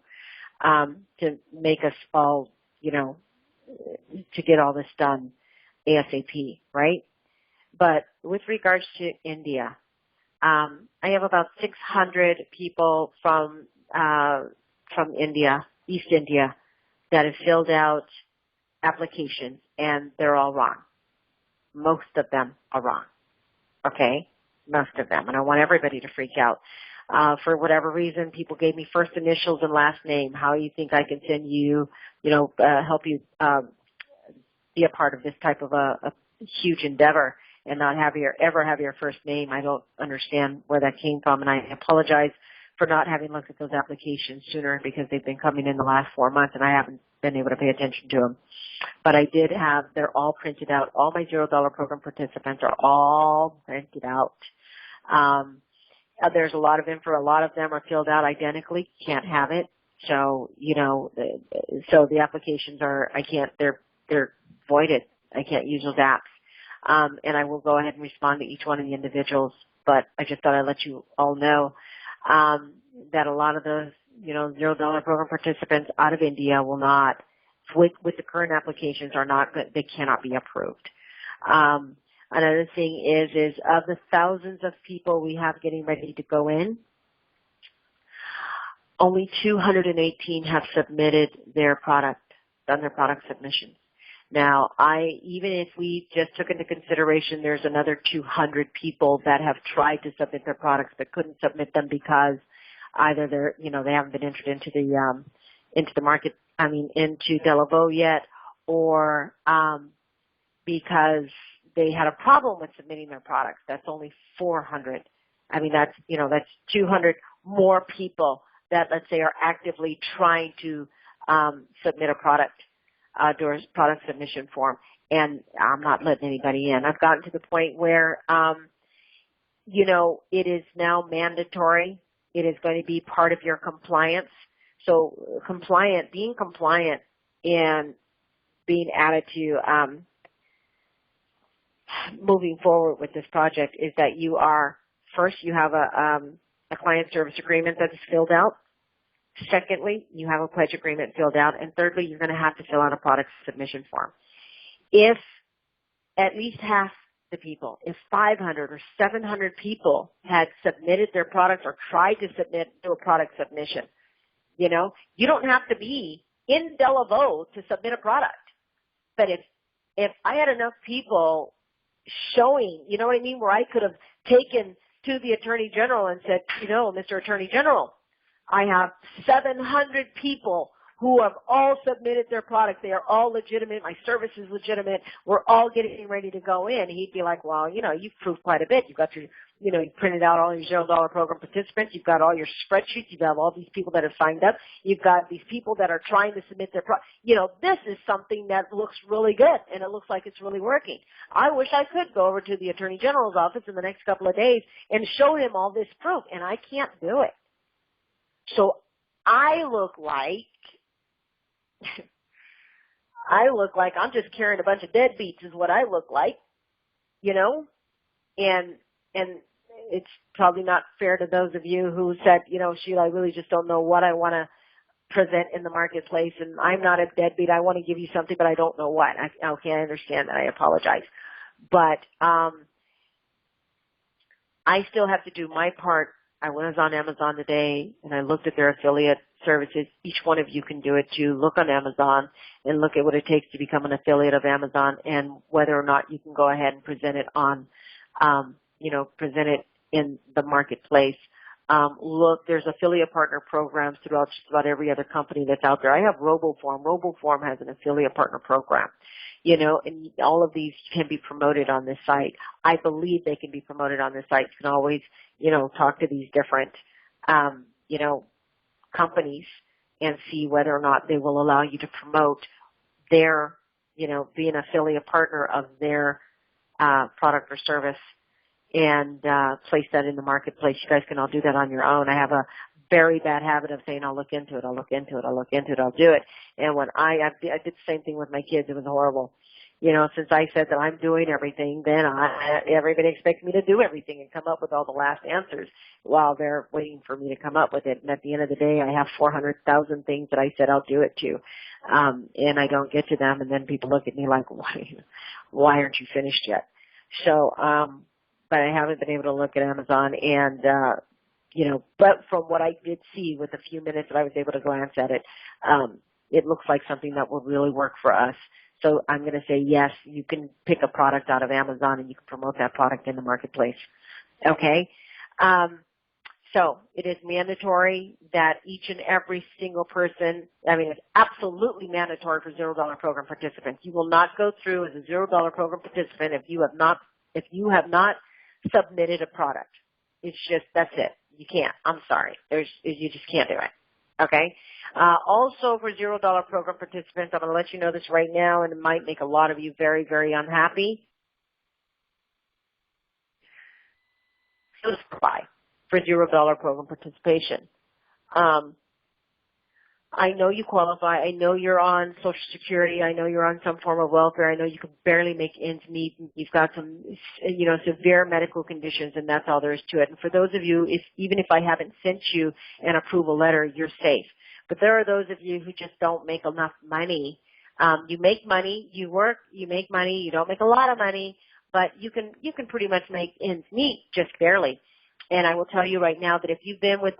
to make us all, to get all this done ASAP, right? But with regards to India, I have about 600 people from India, East India, that have filled out applications, and they're all wrong. Most of them are wrong. Okay? Most of them. And I want everybody to freak out. For whatever reason, people gave me first initials and last name. How you think I can send you, help you be a part of this type of a huge endeavor and not ever have your first name? I don't understand where that came from, and I apologize for not having looked at those applications sooner, because they've been coming in the last 4 months and I haven't been able to pay attention to them. But I did have, they're all printed out. All my $0 program participants are all printed out. There's a lot of info. A lot of them are filled out identically. Can't have it. So, so the applications they're voided. I can't use those apps. And I will go ahead and respond to each one of the individuals. But I just thought I'd let you all know, that a lot of those, $0 program participants out of India will not, with the current applications, are not good. They cannot be approved. Another thing is of the thousands of people we have getting ready to go in, only 218 have submitted their product, done their product submissions. Now, even if we just took into consideration there's another 200 people that have tried to submit their products but couldn't submit them because either they haven't been entered into the market, into Delavo yet, or because they had a problem with submitting their products. That's only 400. That's 200 more people that, let's say, are actively trying to submit a product, do a product submission form, and I'm not letting anybody in. I've gotten to the point where, it is now mandatory. It is going to be part of your compliance. So being compliant and being added to moving forward with this project is that you are, first, you have a client service agreement that is filled out. Secondly, you have a pledge agreement filled out. And thirdly, you're going to have to fill out a product submission form. If at least half the people, if 500 or 700 people had submitted their product or tried to do a product submission, you know, you don't have to be in Delavo to submit a product. But if I had enough people showing, you know what I mean, where I could have taken to the Attorney General and said, you know, Mr. Attorney General, I have 700 people who have all submitted their product. They are all legitimate. My service is legitimate. We're all getting ready to go in. He'd be like, well, you know, you've proved quite a bit. You've got your, you know, you printed out all your $0 program participants. You've got all your spreadsheets. You have all these people that have signed up. You've got these people that are trying to submit their product. You know, this is something that looks really good, and it looks like it's really working. I wish I could go over to the Attorney General's office in the next couple of days and show him all this proof, and I can't do it. So I look like I'm just carrying a bunch of deadbeats is what I look like, you know, and it's probably not fair to those of you who said, you know, Sheila, I really just don't know what I want to present in the marketplace, and I'm not a deadbeat. I want to give you something, but I don't know what. Okay, I understand that. I apologize. But I still have to do my part. I was on Amazon today, and I looked at their affiliate services. Each one of you can do it too. Look on Amazon and look at what it takes to become an affiliate of Amazon and whether or not you can go ahead and present it on, present it in the marketplace. Look, there's affiliate partner programs throughout just about every other company that's out there. I have RoboForm. RoboForm has an affiliate partner program, you know, and all of these can be promoted on this site. I believe they can be promoted on this site. You can always, you know, talk to these different, companies and see whether or not they will allow you to promote their, you know, be an affiliate partner of their product or service and place that in the marketplace. You guys can all do that on your own. I have a very bad habit of saying, I'll look into it, I'll do it. And when I did the same thing with my kids. It was horrible. You know, since I said that I'm doing everything, then everybody expects me to do everything and come up with all the last answers while they're waiting for me to come up with it. And at the end of the day, I have 400,000 things that I said I'll do it to. And I don't get to them. And then people look at me like, why aren't you finished yet? So, but I haven't been able to look at Amazon and, but from what I did see with the few minutes that I was able to glance at it, it looks like something that will really work for us. So I'm going to say, yes, you can pick a product out of Amazon and you can promote that product in the marketplace. Okay? So it is mandatory that each and every single person, it's absolutely mandatory for $0 program participants. You will not go through as a $0 program participant if you have not submitted a product. It's just, that's it. You can't. I'm sorry. You just can't do it. Okay? Also for $0 program participants, I'm going to let you know this right now, and it might make a lot of you very, very unhappy. Apply for $0 program participation. I know you qualify. I know you're on Social Security. I know you're on some form of welfare. I know you can barely make ends meet. You've got some, severe medical conditions, and that's all there is to it. And for those of you, even if I haven't sent you an approval letter, you're safe. But there are those of you who just don't make enough money. You make money, you work, you make money, you don't make a lot of money, but you can pretty much make ends meet just barely. And I will tell you right now that if you've been a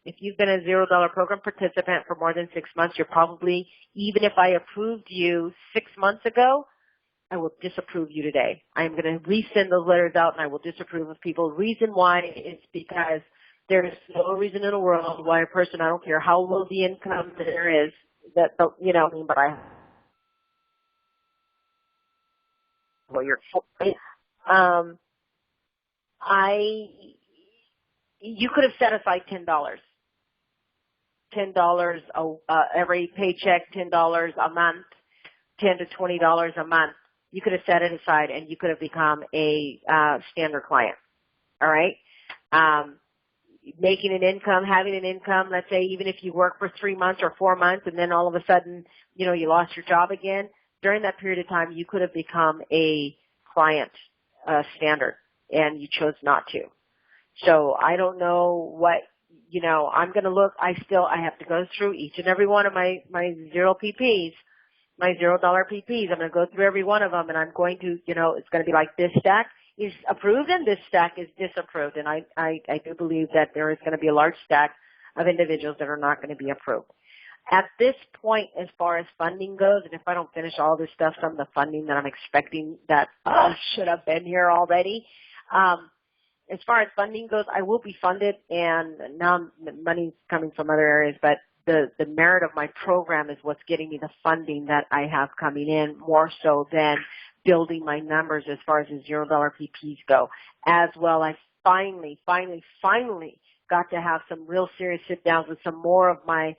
$0 program participant for more than 6 months, you're probably, even if I approved you 6 months ago, I will disapprove you today. I'm going to resend those letters out and I will disapprove of people. The reason why is because there is no reason in the world why a person, I don't care how low the income there is, but you could have set aside $10. $10 every paycheck, $10 a month, $10 to $20 a month. You could have set it aside and you could have become a standard client. All right? making an income, having an income, let's say even if you work for 3 months or 4 months and then all of a sudden, you lost your job again, during that period of time you could have become a client standard and you chose not to. So I don't know what, I'm going to look, I have to go through each and every one of my zero PPs, my $0 PPs. I'm going to go through every one of them and I'm going to, it's going to be like this stack is approved and this stack is disapproved. And I do believe that there is going to be a large stack of individuals that are not going to be approved. At this point, as far as funding goes, and if I don't finish all this stuff, some of the funding that I'm expecting that should have been here already, as far as funding goes, I will be funded, and now money's coming from other areas, but the merit of my program is what's getting me the funding that I have coming in, more so than building my numbers as far as the $0 PPs go. As well, I finally got to have some real serious sit-downs with some more of my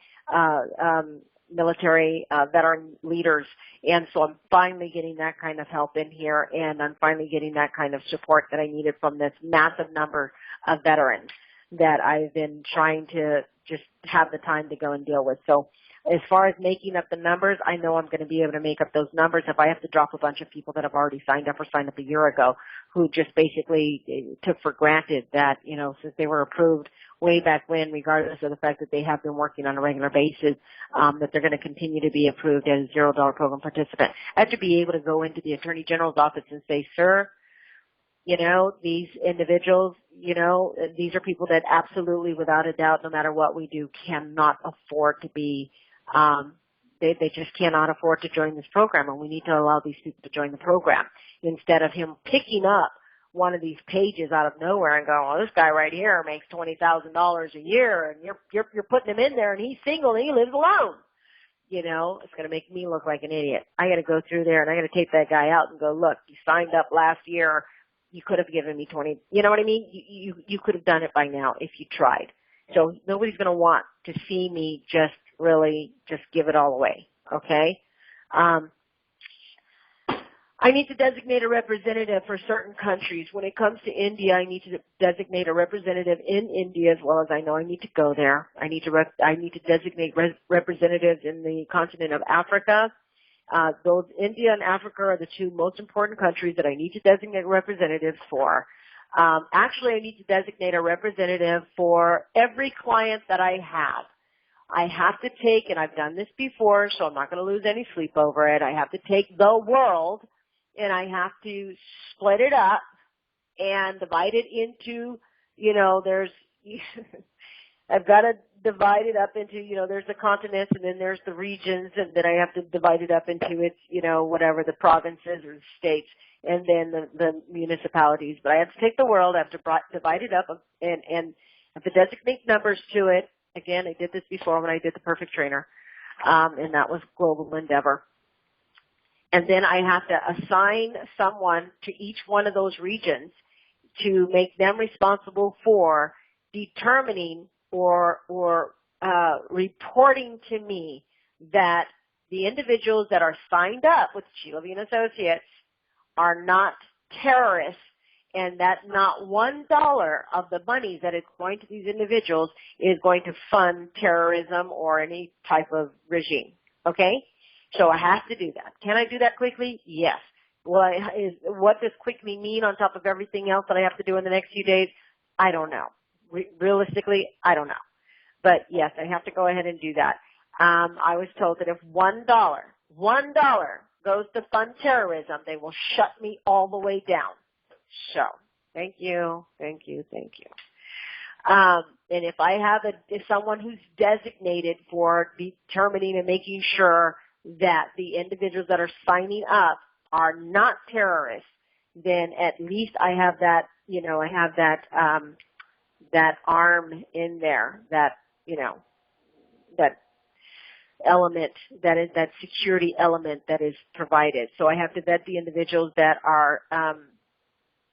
military veteran leaders, and so I'm finally getting that kind of help in here, and I'm finally getting that kind of support that I needed from this massive number of veterans that I've been trying to just have the time to go and deal with. So as far as making up the numbers, I know I'm going to be able to make up those numbers if I have to drop a bunch of people that have already signed up or signed up a year ago who just basically took for granted that, since they were approved way back when, regardless of the fact that they have been working on a regular basis, that they're going to continue to be approved as a $0 program participant. I have to be able to go into the Attorney General's office and say, sir, these individuals, these are people that absolutely, without a doubt, no matter what we do, cannot afford to be, they just cannot afford to join this program, and we need to allow these people to join the program instead of him picking up one of these pages out of nowhere and going, well, this guy right here makes $20,000 a year, and you're putting him in there, and he's single and he lives alone. It's going to make me look like an idiot. I got to go through there and I got to take that guy out and go, look, you signed up last year. You could have given me 20. You know what I mean? You could have done it by now if you tried. So nobody's going to want to see me just give it all away. Okay. I need to designate a representative for certain countries. When it comes to India, I need to designate a representative in India, as well as I know I need to go there. I need to designate representatives in the continent of Africa. Those India and Africa are the two most important countries that I need to designate representatives for. Actually, I need to designate a representative for every client that I have. I have to take, and I've done this before, so I'm not going to lose any sleep over it. I have to take the world, and I have to split it up and divide it into, I've got to divide it up into, there's the continents and then there's the regions, and then I have to divide it up into its, whatever the provinces or the states, and then the municipalities. But I have to take the world, I have to divide it up and have to designate numbers to it. Again, I did this before when I did the Perfect Trainer, and that was Global Endeavor. And then I have to assign someone to each one of those regions to make them responsible for determining or reporting to me that the individuals that are signed up with Sheila and Associates are not terrorists, and that not $1 of the money that is going to these individuals is going to fund terrorism or any type of regime. Okay? So I have to do that. Can I do that quickly? Yes. Well, what does quickly mean on top of everything else that I have to do in the next few days? I don't know. Realistically, I don't know. But yes, I have to go ahead and do that. I was told that if $1 goes to fund terrorism, they will shut me all the way down. So, thank you. And if I have someone who's designated for determining and making sure that the individuals that are signing up are not terrorists, then at least I have that, that arm in there, that element, that security element that is provided. So I have to vet the individuals that are,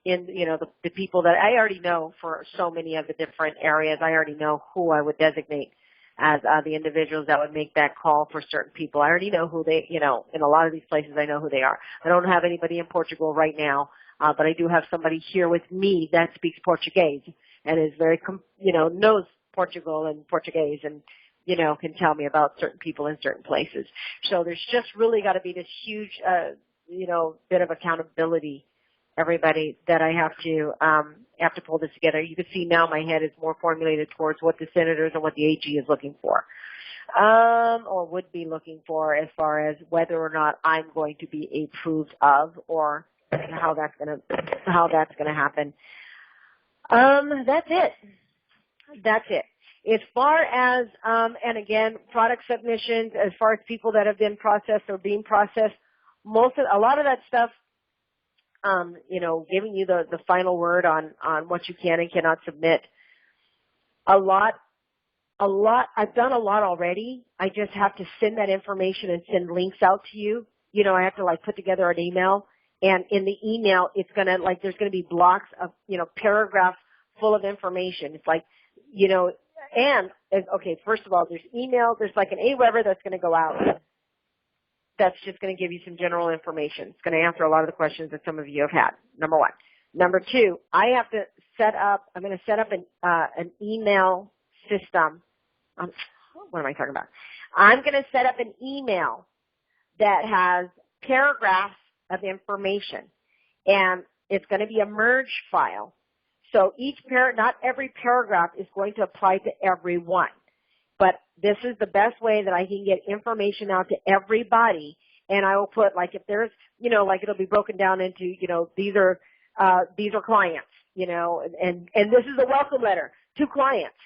the people that I already know for so many of the different areas. I already know who I would designate as the individuals that would make that call for certain people. I already know who they, in a lot of these places I know who they are. I don't have anybody in Portugal right now, but I do have somebody here with me that speaks Portuguese. and is very, knows Portugal and Portuguese and, can tell me about certain people in certain places. So there's just really got to be this huge, bit of accountability, everybody, that I have to pull this together. You can see now my head is more formulated towards what the senators and what the AG is looking for, or would be looking for, as far as whether or not I'm going to be approved of, or how that's going to happen. That's it. As far as, and again, product submissions, as far as people that have been processed or being processed, a lot of that stuff, giving you the final word on what you can and cannot submit. I've done a lot already. I just have to send that information and send links out to you. I have to put together an email, and in the email, it's gonna, there's gonna be blocks of, paragraphs full of information. It's first of all, there's email, there's an AWeber that's gonna go out. That's just going to give you some general information. It's going to answer a lot of the questions that some of you have had, number one. Number two, I'm going to set up an email system. What am I talking about? I'm going to set up an email that has paragraphs of information, and it's going to be a merge file. So not every paragraph is going to apply to everyone. But this is the best way that I can get information out to everybody. And I will put, if there's, it'll be broken down into, these are clients, and this is a welcome letter to clients,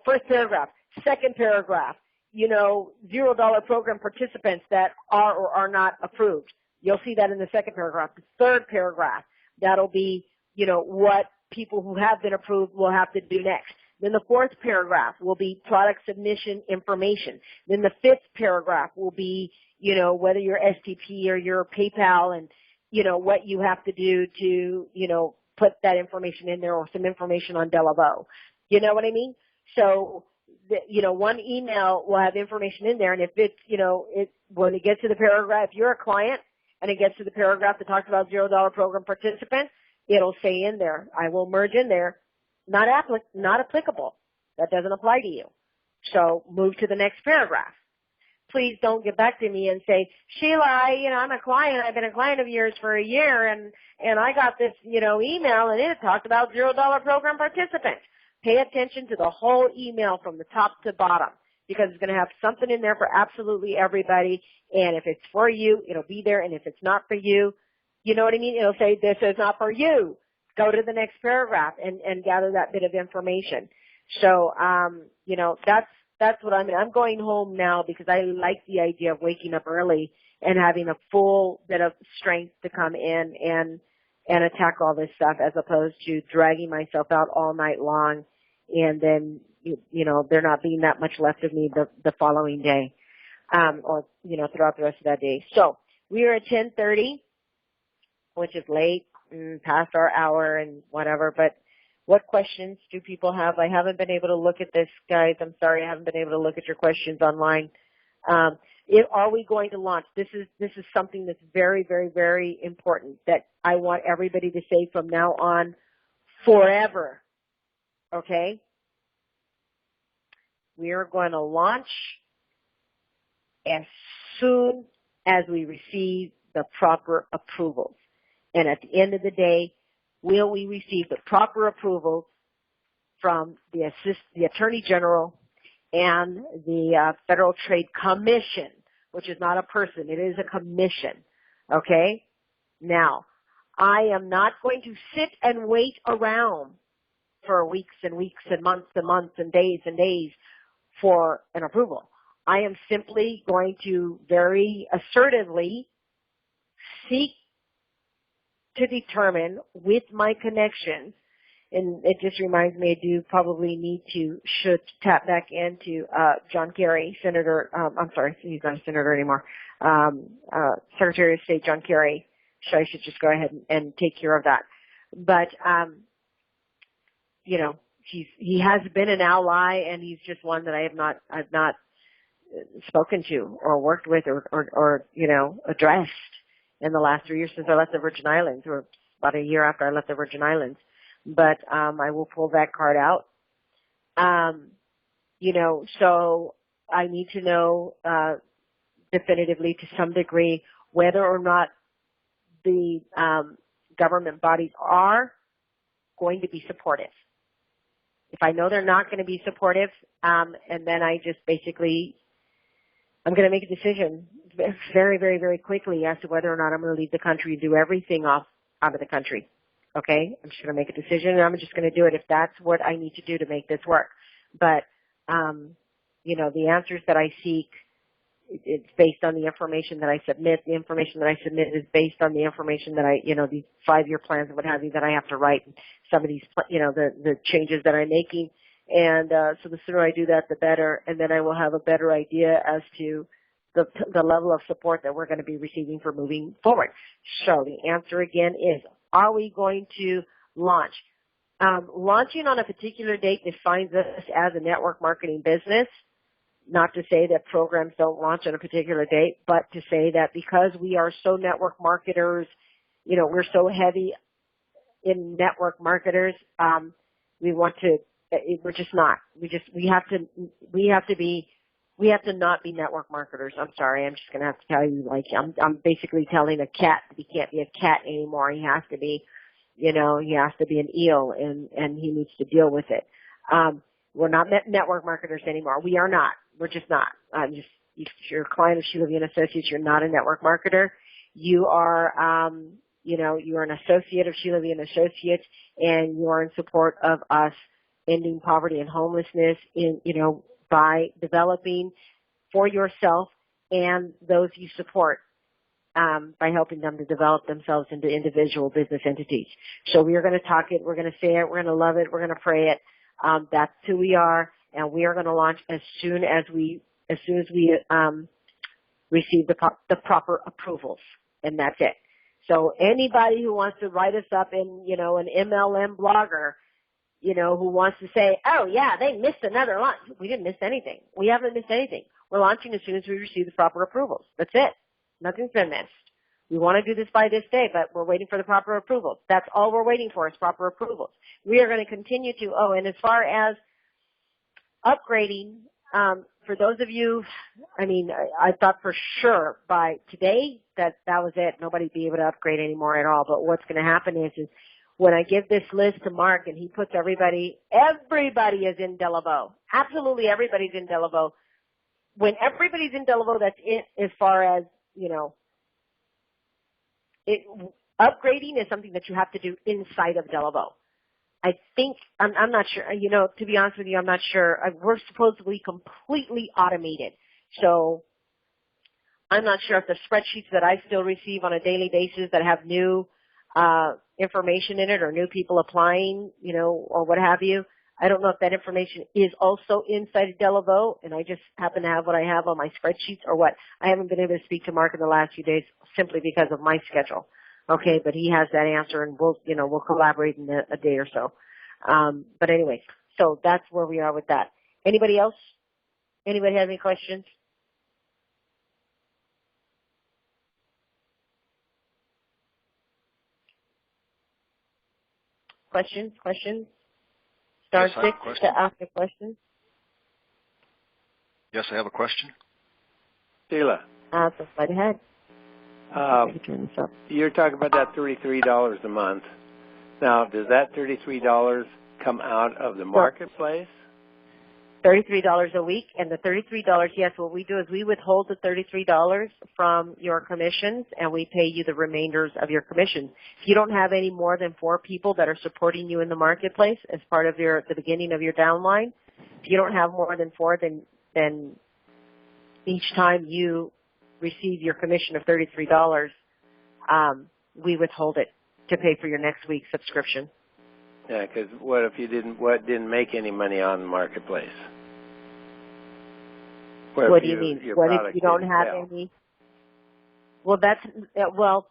first paragraph, second paragraph, $0 program participants that are or are not approved. You'll see that in the second paragraph. The third paragraph, that'll be, what people who have been approved will have to do next. Then the fourth paragraph will be product submission information. Then the fifth paragraph will be, whether you're STP or you're PayPal, and, what you have to do to, put that information in there, or some information on Delavo. You know what I mean? So, one email will have information in there, and if it's, when it gets to the paragraph, if you're a client and it gets to the paragraph that talks about $0 program participants, it'll say in there, I will merge in there, not applicable. That doesn't apply to you. So move to the next paragraph. Please don't get back to me and say, Sheila, I'm a client. I've been a client of yours for a year, and I got this, email, and it talked about $0 program participants. Pay attention to the whole email from the top to bottom, because it's going to have something in there for absolutely everybody. And if it's for you, it'll be there. And if it's not for you, you know what I mean? It'll say, this is not for you. Go to the next paragraph and gather that bit of information. So, that's what I'm going home now, because I like the idea of waking up early and having a full bit of strength to come in and attack all this stuff, as opposed to dragging myself out all night long, and then, there not being that much left of me the following day, or, throughout the rest of that day. So we are at 10:30, which is late, past our hour and whatever, but what questions do people have? I haven't been able to look at this, guys. I'm sorry, I haven't been able to look at your questions online. Are we going to launch? This is something that's very, very, very important, that I want everybody to say from now on, forever. Okay? We are going to launch as soon as we receive the proper approvals. And at the end of the day, will we receive the proper approvals from the Attorney General and the Federal Trade Commission, which is not a person, it is a commission. Okay? Now, I am not going to sit and wait around for weeks and weeks and months and days for an approval. I am simply going to very assertively seek to determine with my connections, and it just reminds me, I do probably should tap back into John Kerry, Senator, I'm sorry, he's not a senator anymore, Secretary of State John Kerry. So I should just go ahead and take care of that. But, he has been an ally, and he's just one that I've not spoken to or worked with or addressed in the last 3 years since I left the Virgin Islands, or about a year after I left the Virgin Islands. but I will pull that card out. So I need to know definitively to some degree whether or not the government bodies are going to be supportive. If I know they're not going to be supportive, and then I just basically, I'm going to make a decision very, very, very quickly as to whether or not I'm going to leave the country and do everything out of the country. Okay? I'm just going to make a decision, and I'm just going to do it if that's what I need to do to make this work. But, the answers that I seek, it's based on the information that I submit. The information that I submit is based on the information that these 5-year plans and what have you that I have to write. Some of these, the changes that I'm making. And so the sooner I do that, the better. And then I will have a better idea as to the level of support that we're going to be receiving for moving forward. So the answer again is, are we going to launch? Launching on a particular date defines us as a network marketing business. Not to say that programs don't launch on a particular date, but to say that because we are so network marketers, we're so heavy in network marketers, we're just not. We have to not be network marketers. I'm sorry. I'm just going to have to tell you, I'm basically telling a cat that he can't be a cat anymore. He has to be, he has to be an eel and he needs to deal with it. We're not network marketers anymore. We are not. We're just not. If you're a client of Sheila and Associates, you're not a network marketer. You are, you are an associate of Sheila and Associates, and you are in support of us ending poverty and homelessness by developing for yourself and those you support, by helping them to develop themselves into individual business entities. So we are going to talk it. We're going to say it. We're going to love it. We're going to pray it. That's who we are, and we are going to launch as soon as we receive the proper approvals, and that's it. So anybody who wants to write us up in an MLM blogger, who wants to say, oh yeah, they missed another launch. We didn't miss anything. We haven't missed anything. We're launching as soon as we receive the proper approvals. That's it. Nothing's been missed. We want to do this by this day, but we're waiting for the proper approvals. That's all we're waiting for is proper approvals. We are going to continue to, and as far as upgrading, for those of you, I thought for sure by today that was it. Nobody'd be able to upgrade anymore at all. But what's going to happen is when I give this list to Mark and he puts everybody is in Delavo. Absolutely everybody's in Delavo. When everybody's in Delavo, that's it as far as, upgrading is something that you have to do inside of Delavo. I think, I'm not sure, to be honest with you, I'm not sure. We're supposedly completely automated. So I'm not sure if the spreadsheets that I still receive on a daily basis that have new information in it or new people applying, or what have you, I don't know if that information is also inside of Delavo, and I just happen to have what I have on my spreadsheets or what. I haven't been able to speak to Mark in the last few days simply because of my schedule. Okay, but he has that answer, and we'll collaborate in a day or so. But anyway, so that's where we are with that. Anybody else? Anybody have any questions? Questions? Star Yes, 6 to ask a question. Yes, I have a question. Sheila. So right ahead. You're talking about that $33 a month. Now, does that $33 come out of the marketplace? $33 a week, and the $33, yes, what we do is we withhold the $33 from your commissions, and we pay you the remainders of your commissions. If you don't have any more than 4 people that are supporting you in the marketplace as part of the beginning of your downline, if you don't have more than 4, then each time you receive your commission of $33, we withhold it to pay for your next week's subscription. Yeah, because what if you didn't make any money on the marketplace? What do you mean? What if you don't have any? Well,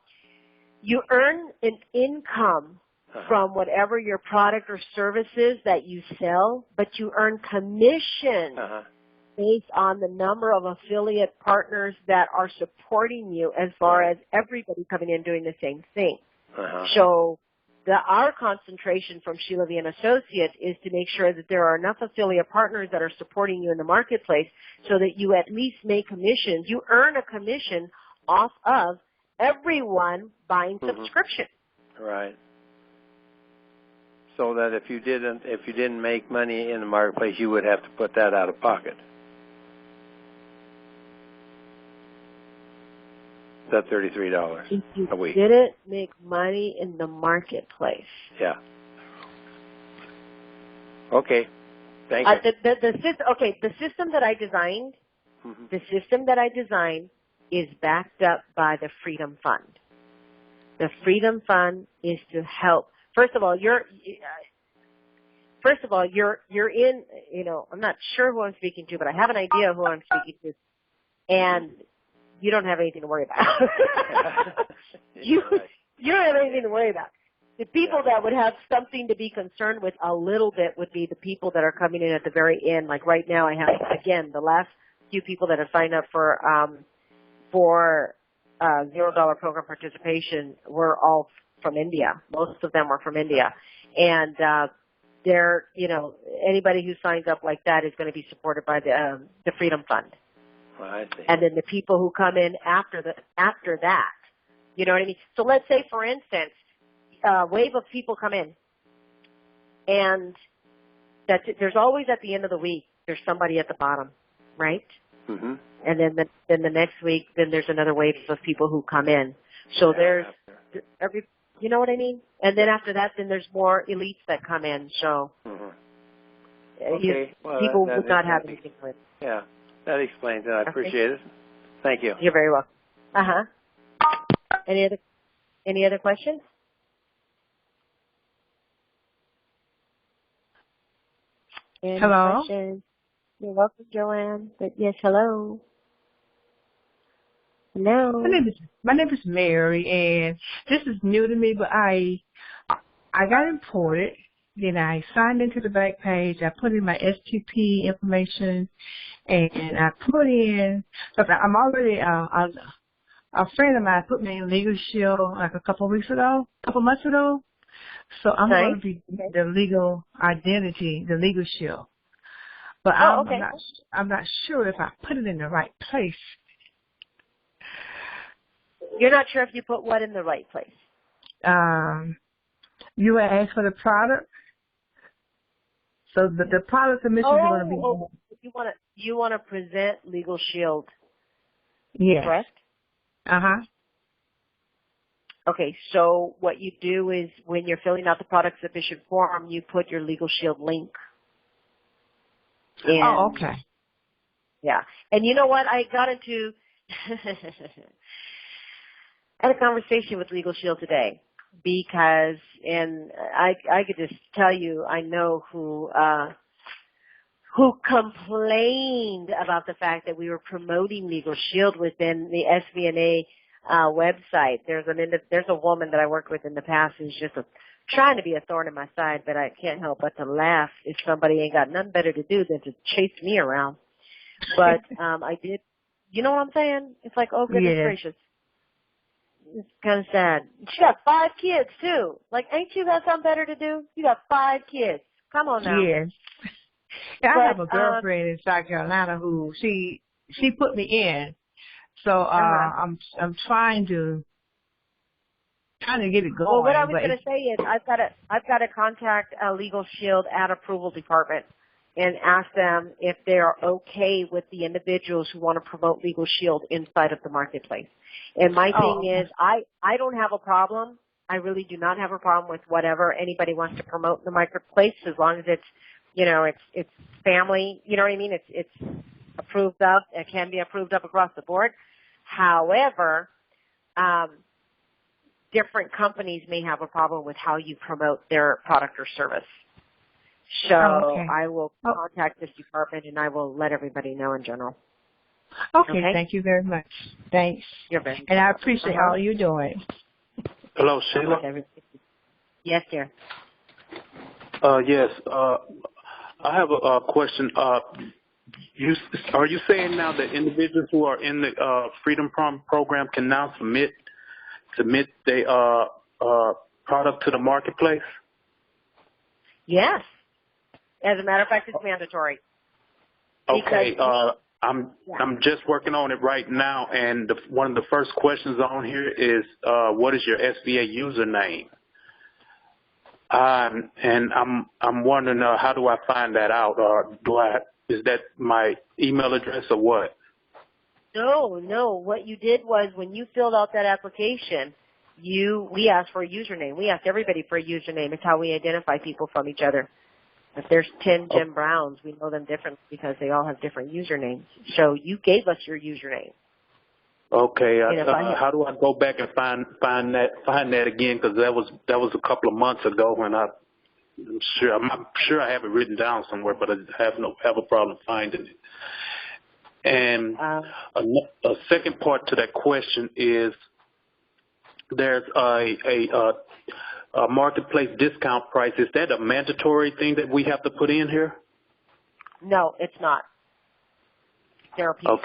you earn an income from whatever your product or service is that you sell, but you earn commission based on the number of affiliate partners that are supporting you as far as everybody coming in doing the same thing. So our concentration from Sheila and Associates is to make sure that there are enough affiliate partners that are supporting you in the marketplace so that you at least make commissions. You earn a commission off of everyone buying subscription. Right. So that if you didn't make money in the marketplace, you would have to put that out of pocket. That $33 If you a week. didn't make money in the marketplace. Yeah. Okay. Thank you. The system that I designed, is backed up by the Freedom Fund. The Freedom Fund is to help. First of all, you're in. I'm not sure who I'm speaking to, but I have an idea who I'm speaking to, and you don't have anything to worry about. You don't have anything to worry about. The people that would have something to be concerned with a little bit would be the people that are coming in at the very end. Like right now, I have, again, the last few people that have signed up for $0 program participation were all from India. Most of them are from India. And anybody who signs up like that is going to be supported by the Freedom Fund. I see. And then the people who come in after that, you know what I mean? So let's say, for instance, a wave of people come in, and there's always at the end of the week, there's somebody at the bottom, right? Mm-hmm. And then the next week, then there's another wave of people who come in. So there's you know what I mean? And then after that, then there's more elites that come in. So people would not have anything for it. Yeah. That explains it. I appreciate it. Thank you. You're very welcome. Any other questions? Hello. Questions? You're welcome, Joanne. But yes, hello. Hello. My name is Mary, and this is new to me, but I got imported. Then I signed into the back page. I put in my STP information, and I put in, because I'm already, a friend of mine put me in Legal Shield like a couple months ago. So I'm going to be the legal identity, the Legal Shield. But I'm not sure if I put it in the right place. You're not sure if you put what in the right place? You would ask for the product. So the product submission is going to be. You want to present Legal Shield. Yes. Correct? Okay, so what you do is when you're filling out the product submission form, you put your Legal Shield link. Oh, okay. Yeah. And you know what? I got into I had a conversation with Legal Shield today because, and I could just tell you, I know who complained about the fact that we were promoting Legal Shield within the SVNA website. There's a woman that I worked with in the past who's just trying to be a thorn in my side, but I can't help but to laugh if somebody ain't got nothing better to do than to chase me around. But I did. You know what I'm saying? It's like, oh goodness gracious. It's kind of sad. She got 5 kids too. Like, ain't you got something better to do? You got 5 kids. Come on now. Yes. I have a girlfriend in South Carolina who she put me in. So I'm trying to get it going. Well, what I was going to say is I've got to contact a Legal Shield ad approval department and ask them if they are okay with the individuals who want to promote Legal Shield inside of the marketplace. And my thing is, I don't have a problem. I really do not have a problem with whatever anybody wants to promote in the marketplace, as long as it's, it's family. You know what I mean? It's approved of. It can be approved of across the board. However, different companies may have a problem with how you promote their product or service. So I will contact this department and I will let everybody know in general. Okay, thank you very much. Thanks. You're very and I appreciate all you're doing. Hello, Sheila. Yes, dear. Yes. I have a question. Are you saying now that individuals who are in the Freedom Program can now submit their product to the marketplace? Yes. As a matter of fact, it's mandatory. Okay. I'm just working on it right now, and one of the first questions on here is, what is your SBA username? And I'm wondering, how do I find that out, or is that my email address or what? No. What you did was when you filled out that application, we asked for a username. We asked everybody for a username. It's how we identify people from each other. If there's 10 Jim Browns, we know them differently because they all have different usernames. So you gave us your username. Okay. How do I go back and find that again? Because that was a couple of months ago, and I'm sure I have it written down somewhere, but I have a problem finding it. And a second part to that question is, there's a marketplace discount price. Is that a mandatory thing that we have to put in here? No, it's not. There are people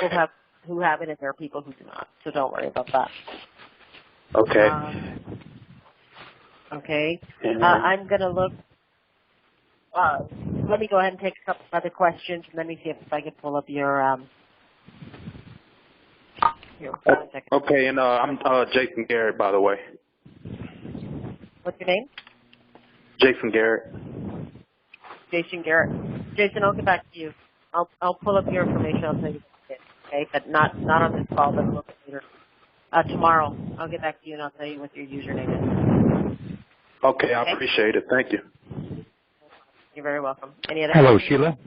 who have it, and there are people who do not. So don't worry about that. Okay. Okay. I'm going to look. Let me go ahead and take a couple other questions, and let me see if I can pull up your. Here, hold on a second. Okay, and I'm Jason Garrett, by the way. What's your name? Jason Garrett. Jason Garrett. Jason, I'll get back to you. I'll pull up your information. I'll tell you what it is, okay? But not on this call, but a little bit later. Tomorrow, I'll get back to you and I'll tell you what your username is. Okay, I appreciate it. Thank you. You're very welcome. Any other Hello, questions? Sheila.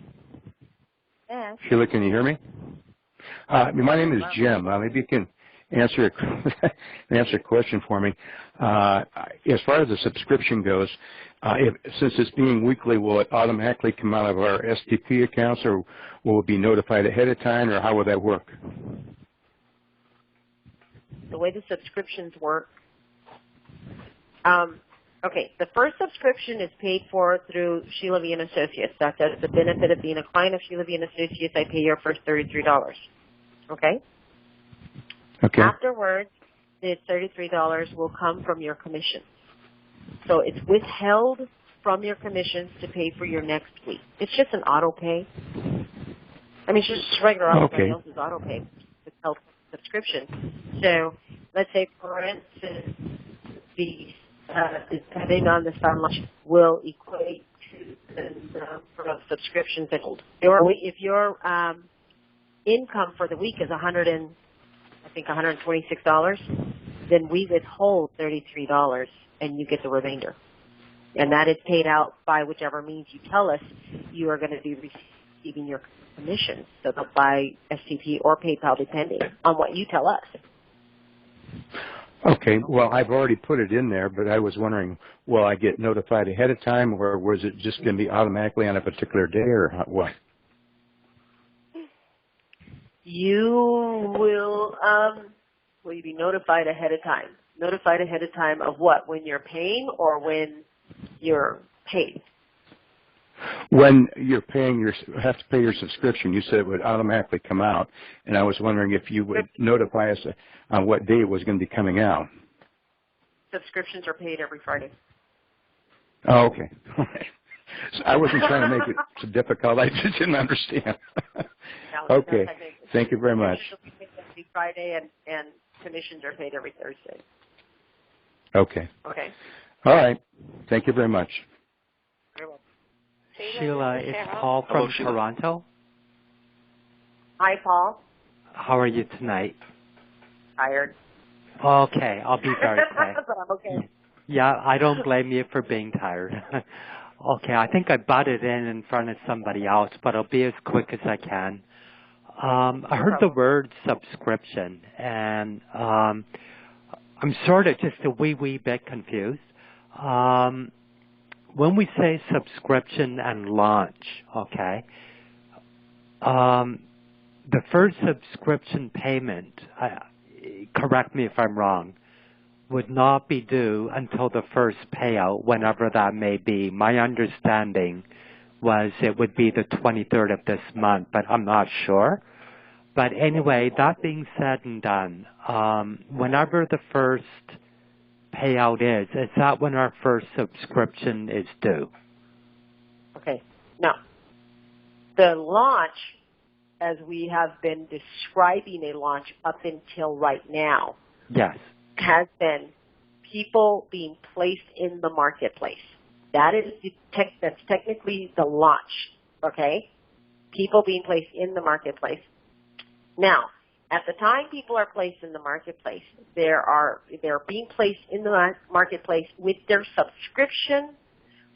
Yeah. Sheila, can you hear me? My name is Jim. Maybe you can answer a question for me. As far as the subscription goes, since it's being weekly, will it automatically come out of our STP accounts, or will it be notified ahead of time, or how will that work? The way the subscriptions work, okay, the first subscription is paid for through Sheila V. & Associates. That's the benefit of being a client of Sheila V. & Associates. I pay your first $33. Okay? Okay. Afterwards, the $33 will come from your commissions. So it's withheld from your commissions to pay for your next week. It's just an auto pay. I mean, it's just regular everybody else's auto pay. It's health subscription. So let's say, for instance, depending on the sum, will equate to the number of subscriptions that hold. If your income for the week is $126, then we withhold $33 and you get the remainder. And that is paid out by whichever means you tell us you are going to be receiving your commissions, so by STP or PayPal, depending on what you tell us. Okay. Well, I've already put it in there, but I was wondering, will I get notified ahead of time, or was it just going to be automatically on a particular day, or what? You will you be notified ahead of time? Notified ahead of time of what? When you're paying or when you're paid? When you're paying have to pay your subscription, you said it would automatically come out, and I was wondering if you would notify us on what day it was going to be coming out. Subscriptions are paid every Friday. Oh, okay. So I wasn't trying to make it so difficult. I just didn't understand. Okay. Thank you very much. Subscriptions are paid every Friday, and commissions are paid every Thursday. Okay. Okay. All right. Thank you very much. Very well. Sheila, it's Paul from Toronto. Hi, Paul. How are you tonight? Tired. Okay, I'll be very quick. But I'm okay. Yeah, I don't blame you for being tired. Okay, I think I butted in front of somebody else, but I'll be as quick as I can. I heard the word subscription, and I'm sort of just a wee bit confused. When we say subscription and launch, okay, the first subscription payment, correct me if I'm wrong, would not be due until the first payout, whenever that may be. My understanding was it would be the 23rd of this month, but I'm not sure. But anyway, that being said and done, whenever the first payout is that when our first subscription is due? Okay. Now, the launch, as we have been describing a launch up until right now, Yes. has been people being placed in the marketplace. That is that's technically the launch, okay? People being placed in the marketplace. Now, at the time people are placed in the marketplace, they're being placed in the marketplace with their subscription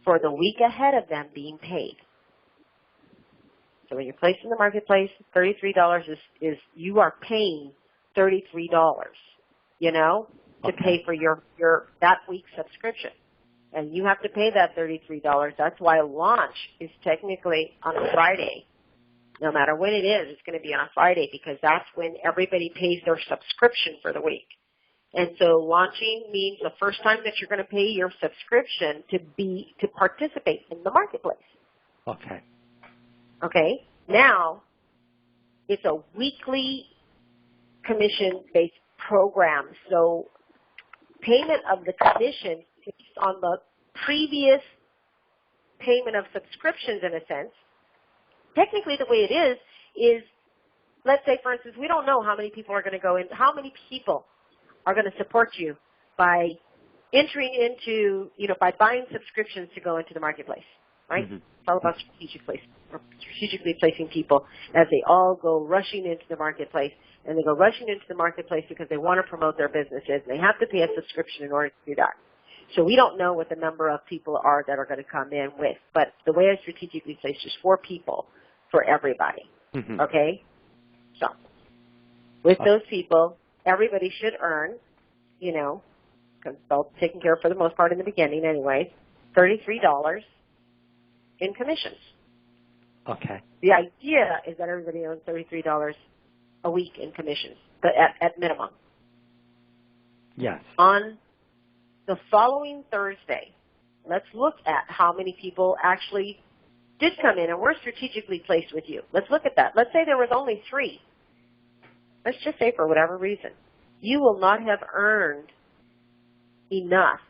for the week ahead of them being paid. So when you're placed in the marketplace, $33 is you are paying $33, to pay for your that week's subscription. And you have to pay that $33. That's why launch is technically on a Friday. No matter when it is, it's going to be on a Friday because that's when everybody pays their subscription for the week. And so launching means the first time that you're going to pay your subscription to participate in the marketplace. Okay. Okay? Now, it's a weekly commission-based program. So payment of the commission based on the previous payment of subscriptions in a sense. Technically the way it is let's say, for instance, we don't know how many people are going to go in, how many people are going to support you by entering into, by buying subscriptions to go into the marketplace, right? Mm-hmm. It's all about strategically placing people as they all go rushing into the marketplace, and they go rushing into the marketplace because they want to promote their businesses, and they have to pay a subscription in order to do that. So we don't know what the number of people are that are going to come in with, but the way I strategically placed is 4 people for everybody, mm-hmm. Okay? So with those people, everybody should earn, because it's all taken care of for the most part in the beginning anyway, $33 in commissions. Okay. The idea is that everybody earns $33 a week in commissions, but at minimum. Yes. On the following Thursday, let's look at how many people actually did come in and were strategically placed with you. Let's look at that. Let's say there was only 3. Let's just say for whatever reason. You will not have earned enough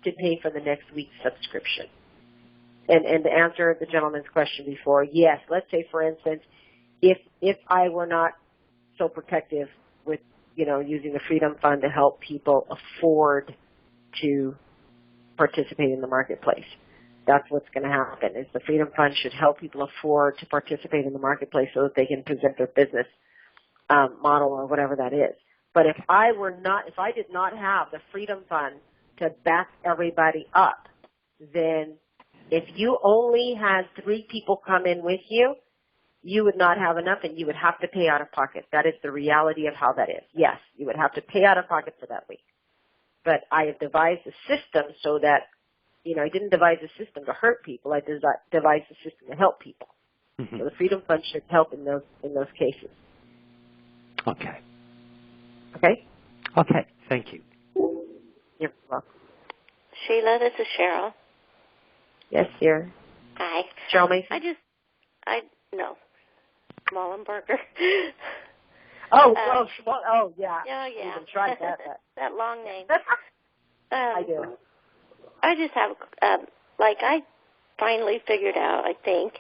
to pay for the next week's subscription. And to answer the gentleman's question before, yes, let's say, for instance, if I were not so protective with, using the Freedom Fund to help people afford to participate in the marketplace. That's what's going to happen, is the Freedom Fund should help people afford to participate in the marketplace so that they can present their business model or whatever that is. But if I did not have the Freedom Fund to back everybody up, then if you only had 3 people come in with you, you would not have enough and you would have to pay out of pocket. That is the reality of how that is. Yes, you would have to pay out of pocket for that week. But I have devised a system so that, I didn't devise a system to hurt people. I devised a system to help people. Mm-hmm. So the Freedom Fund should help in those cases. Okay. Okay? Okay. Thank you. You're welcome. Sheila, this is Cheryl. Yes, dear. Hi. Cheryl Mason? No. Schmallenberger. Yeah. Yeah. You can try that. That long name. I do. I just have, I finally figured out, I think,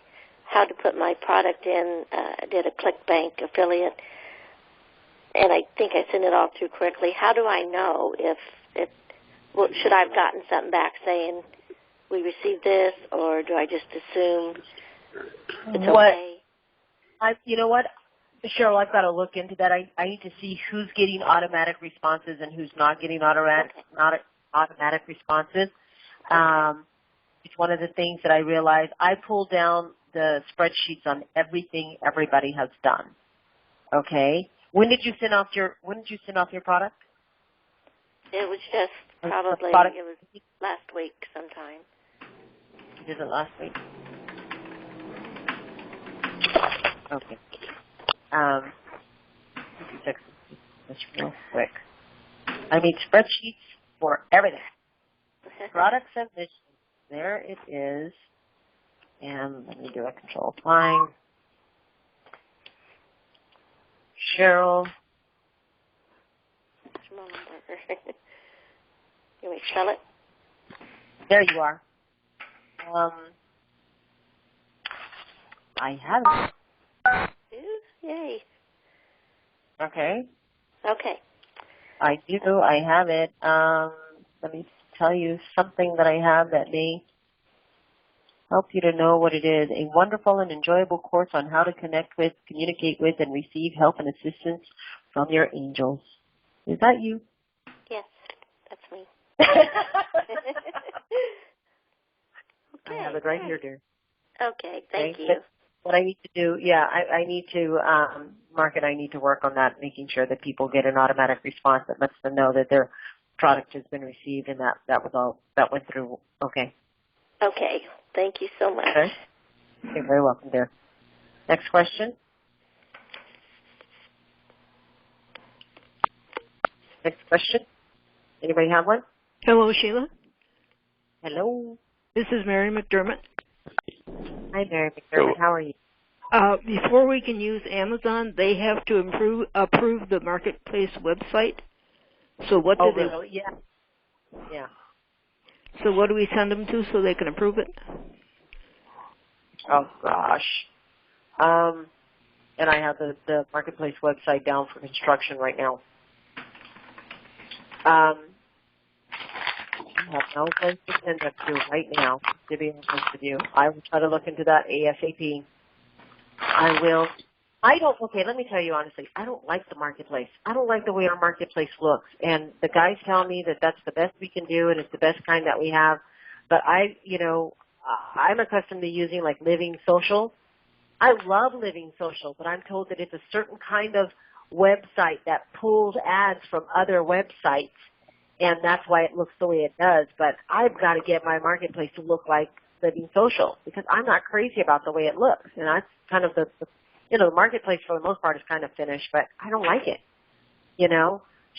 how to put my product in. I did a ClickBank affiliate, and I think I sent it all through correctly. How do I know should I have gotten something back saying we received this, or do I just assume it's okay? You know what, Cheryl, I've got to look into that. I need to see who's getting automatic responses and who's not getting automatic responses. It's one of the things that I realized. I pulled down the spreadsheets on everything everybody has done. Okay. When did you send off your product? It was just probably, it was last week sometime. Is it last week? Okay. This real quick. I need spreadsheets for everything. Product submission. There it is. And let me do a control applying. Cheryl. Can we spell it? There you are. I have it. Yay. Okay. Okay. I do. I have it. Let me tell you something that I have that may help you to know what it is. A wonderful and enjoyable course on how to connect with, communicate with, and receive help and assistance from your angels. Is that you? Yes, that's me. I have it right here, dear. Okay, thank you. What I need to do, I need to, Mark and I need to work on that, making sure that people get an automatic response that lets them know that their product has been received and that was all, that went through. Okay. Okay, thank you so much. Okay. You're very welcome, dear. Next question. Next question. Anybody have one? Hello, Sheila. Hello. This is Mary McDermott. Hi, Mary McDermott. How are you? Before we can use Amazon, they have to approve the marketplace website. So what do they? Really? Yeah. Yeah. So what do we send them to so they can approve it? Oh gosh. And I have the marketplace website down for construction right now. I have no place to send it to right now, to be honest with you. I will try to look into that ASAP. I will. Okay, let me tell you honestly, I don't like the marketplace. I don't like the way our marketplace looks. And the guys tell me that that's the best we can do and it's the best kind that we have. But I'm accustomed to using like Living Social. I love Living Social, but I'm told that it's a certain kind of website that pulls ads from other websites, and that's why it looks the way it does. But I've got to get my marketplace to look like Living Social because I'm not crazy about the way it looks. And that's kind of the marketplace for the most part is kind of finished, but I don't like it,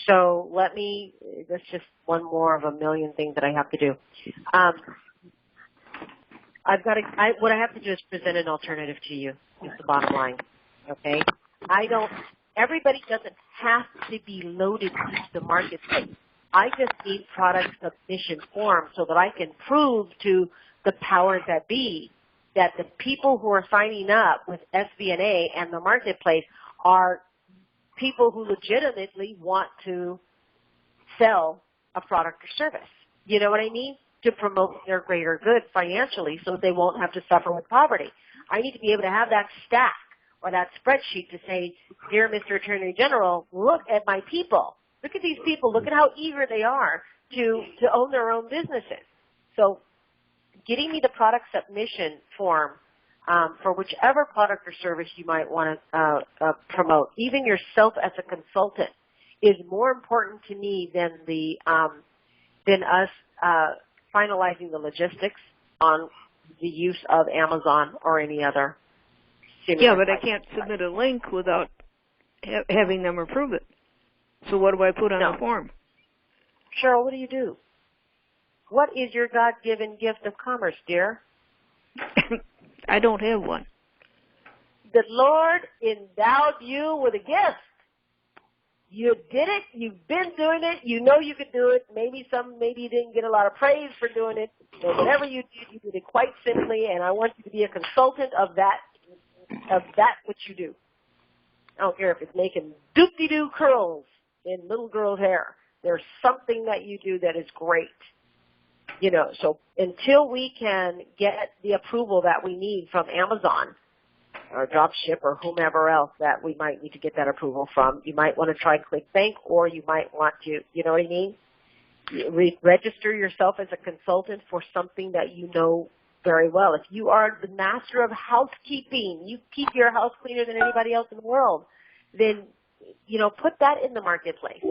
So that's just one more of a million things that I have to do. What I have to do is present an alternative to you, is the bottom line, okay? Everybody doesn't have to be loaded into the marketplace. I just need product submission forms so that I can prove to the powers that be that the people who are signing up with SVNA and the marketplace are people who legitimately want to sell a product or service. You know what I mean? To promote their greater good financially so that they won't have to suffer with poverty. I need to be able to have that stack or that spreadsheet to say, dear Mr. Attorney General, look at my people. Look at these people. Look at how eager they are to own their own businesses. So getting me the product submission form for whichever product or service you might want to promote, even yourself as a consultant, is more important to me than us finalizing the logistics on the use of Amazon or any other. Yeah, but I can't submit a link without having them approve it. So what do I put on the form? Cheryl, what do you do? What is your God-given gift of commerce, dear? I don't have one. The Lord endowed you with a gift. You did it. You've been doing it. You know you could do it. Maybe you didn't get a lot of praise for doing it. But whatever you did it quite simply, and I want you to be a consultant of that which you do. I don't care if it's making doop-de-doo curls in little girls' hair. There's something that you do that is great. So until we can get the approval that we need from Amazon or Dropship or whomever else that we might need to get that approval from, you might want to try ClickBank, or you might want to, you know what I mean? Register yourself as a consultant for something that you know very well. If you are the master of housekeeping, you keep your house cleaner than anybody else in the world, then, put that in the marketplace.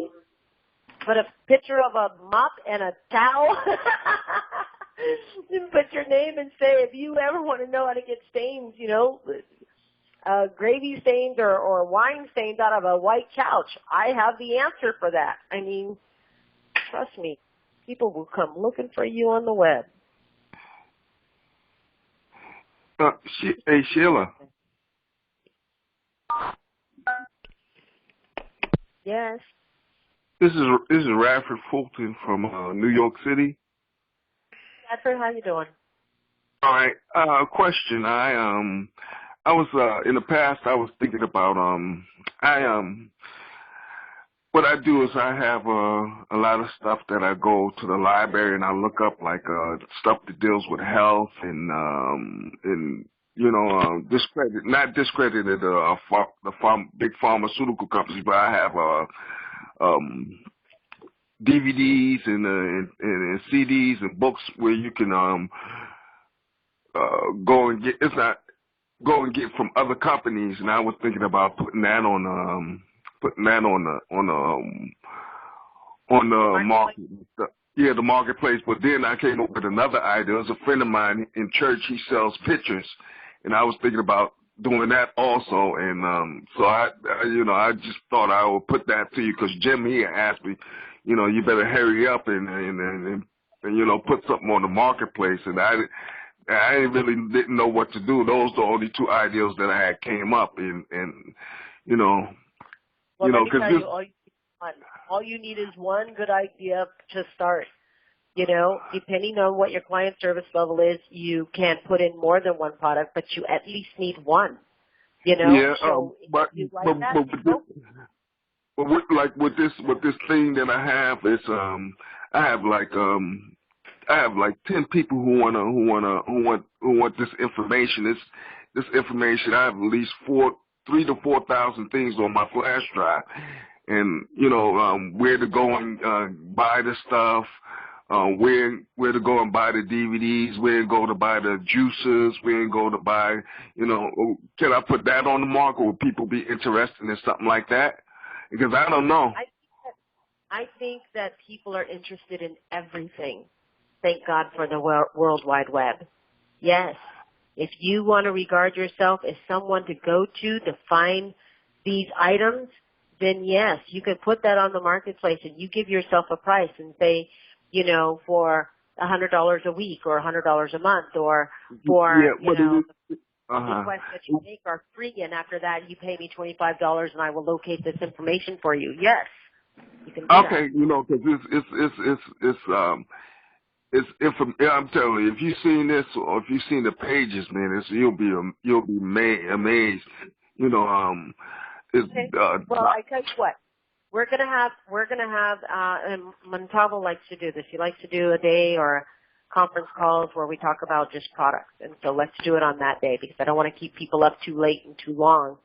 Put a picture of a mop and a towel and put your name and say, if you ever want to know how to get stains, gravy stains or wine stains out of a white couch, I have the answer for that. I mean, trust me, people will come looking for you on the web. Hey, Sheila. Yes. This is Radford Fulton from New York City. Radford, how you doing? All right. Question. I was in the past. I was thinking about what I do is I have a lot of stuff that I go to the library and I look up like stuff that deals with health and not discredited big pharmaceutical companies, but I have DVDs and CDs and books where you can go and get. It's not go and get from other companies, and I was thinking about putting that on the market. Yeah, the marketplace. But then I came up with another idea. There's a friend of mine in church. He sells pictures, and I was thinking about doing that also. And so I just thought I would put that to you because Jim here asked me, you better hurry up and put something on the marketplace. And I really didn't know what to do. Those are the only two ideas that I had came up, and well, let me tell you, all you need is one good idea to start. Depending on what your client service level is, you can put in more than one product, but you at least need one. Yeah, so but with this thing that I have, it's I have like 10 people who want this information. This information. I have at least 3,000 to 4,000 things on my flash drive, and where to go and buy the stuff, where to go and buy the DVDs, where to go to buy the juices, where to go to buy. Can I put that on the market? Would people be interested in something like that? Because I don't know. I think that people are interested in everything. Thank God for the World Wide Web. Yes. If you want to regard yourself as someone to go to find these items, then yes, you can put that on the marketplace and you give yourself a price and say, for $100 a week or $100 a month or for, the requests that you make are free, and after that you pay me $25 and I will locate this information for you. Yes. You can do that. Because I'm telling you, if you've seen this or if you've seen the pages, man, you'll be amazed. Well, I tell you what, we're gonna have, and Montalvo likes to do this. He likes to do a day or conference calls where we talk about just products, and so let's do it on that day because I don't want to keep people up too late and too long.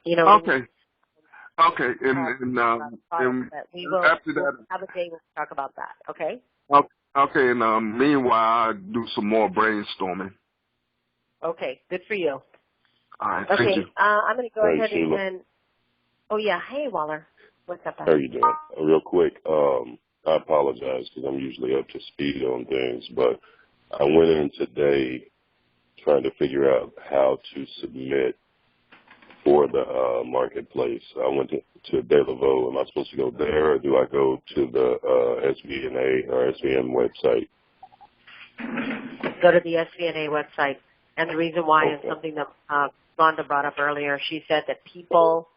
Okay. Okay, and we will after that, we'll have a day where we talk about that. Okay. Okay, and meanwhile, I do some more brainstorming. Okay, good for you. All right, okay, thank you. I'm going to go ahead Sheila. and. Oh yeah, hey Waller, what's up? How are you doing? Real quick, I apologize because I'm usually up to speed on things, but I went in today trying to figure out how to submit for the marketplace. I went to De La Voe. Am I supposed to go there, or do I go to the SVNA or SVN website? Go to the SVNA website. And the reason why is something that Rhonda brought up earlier. She said that people,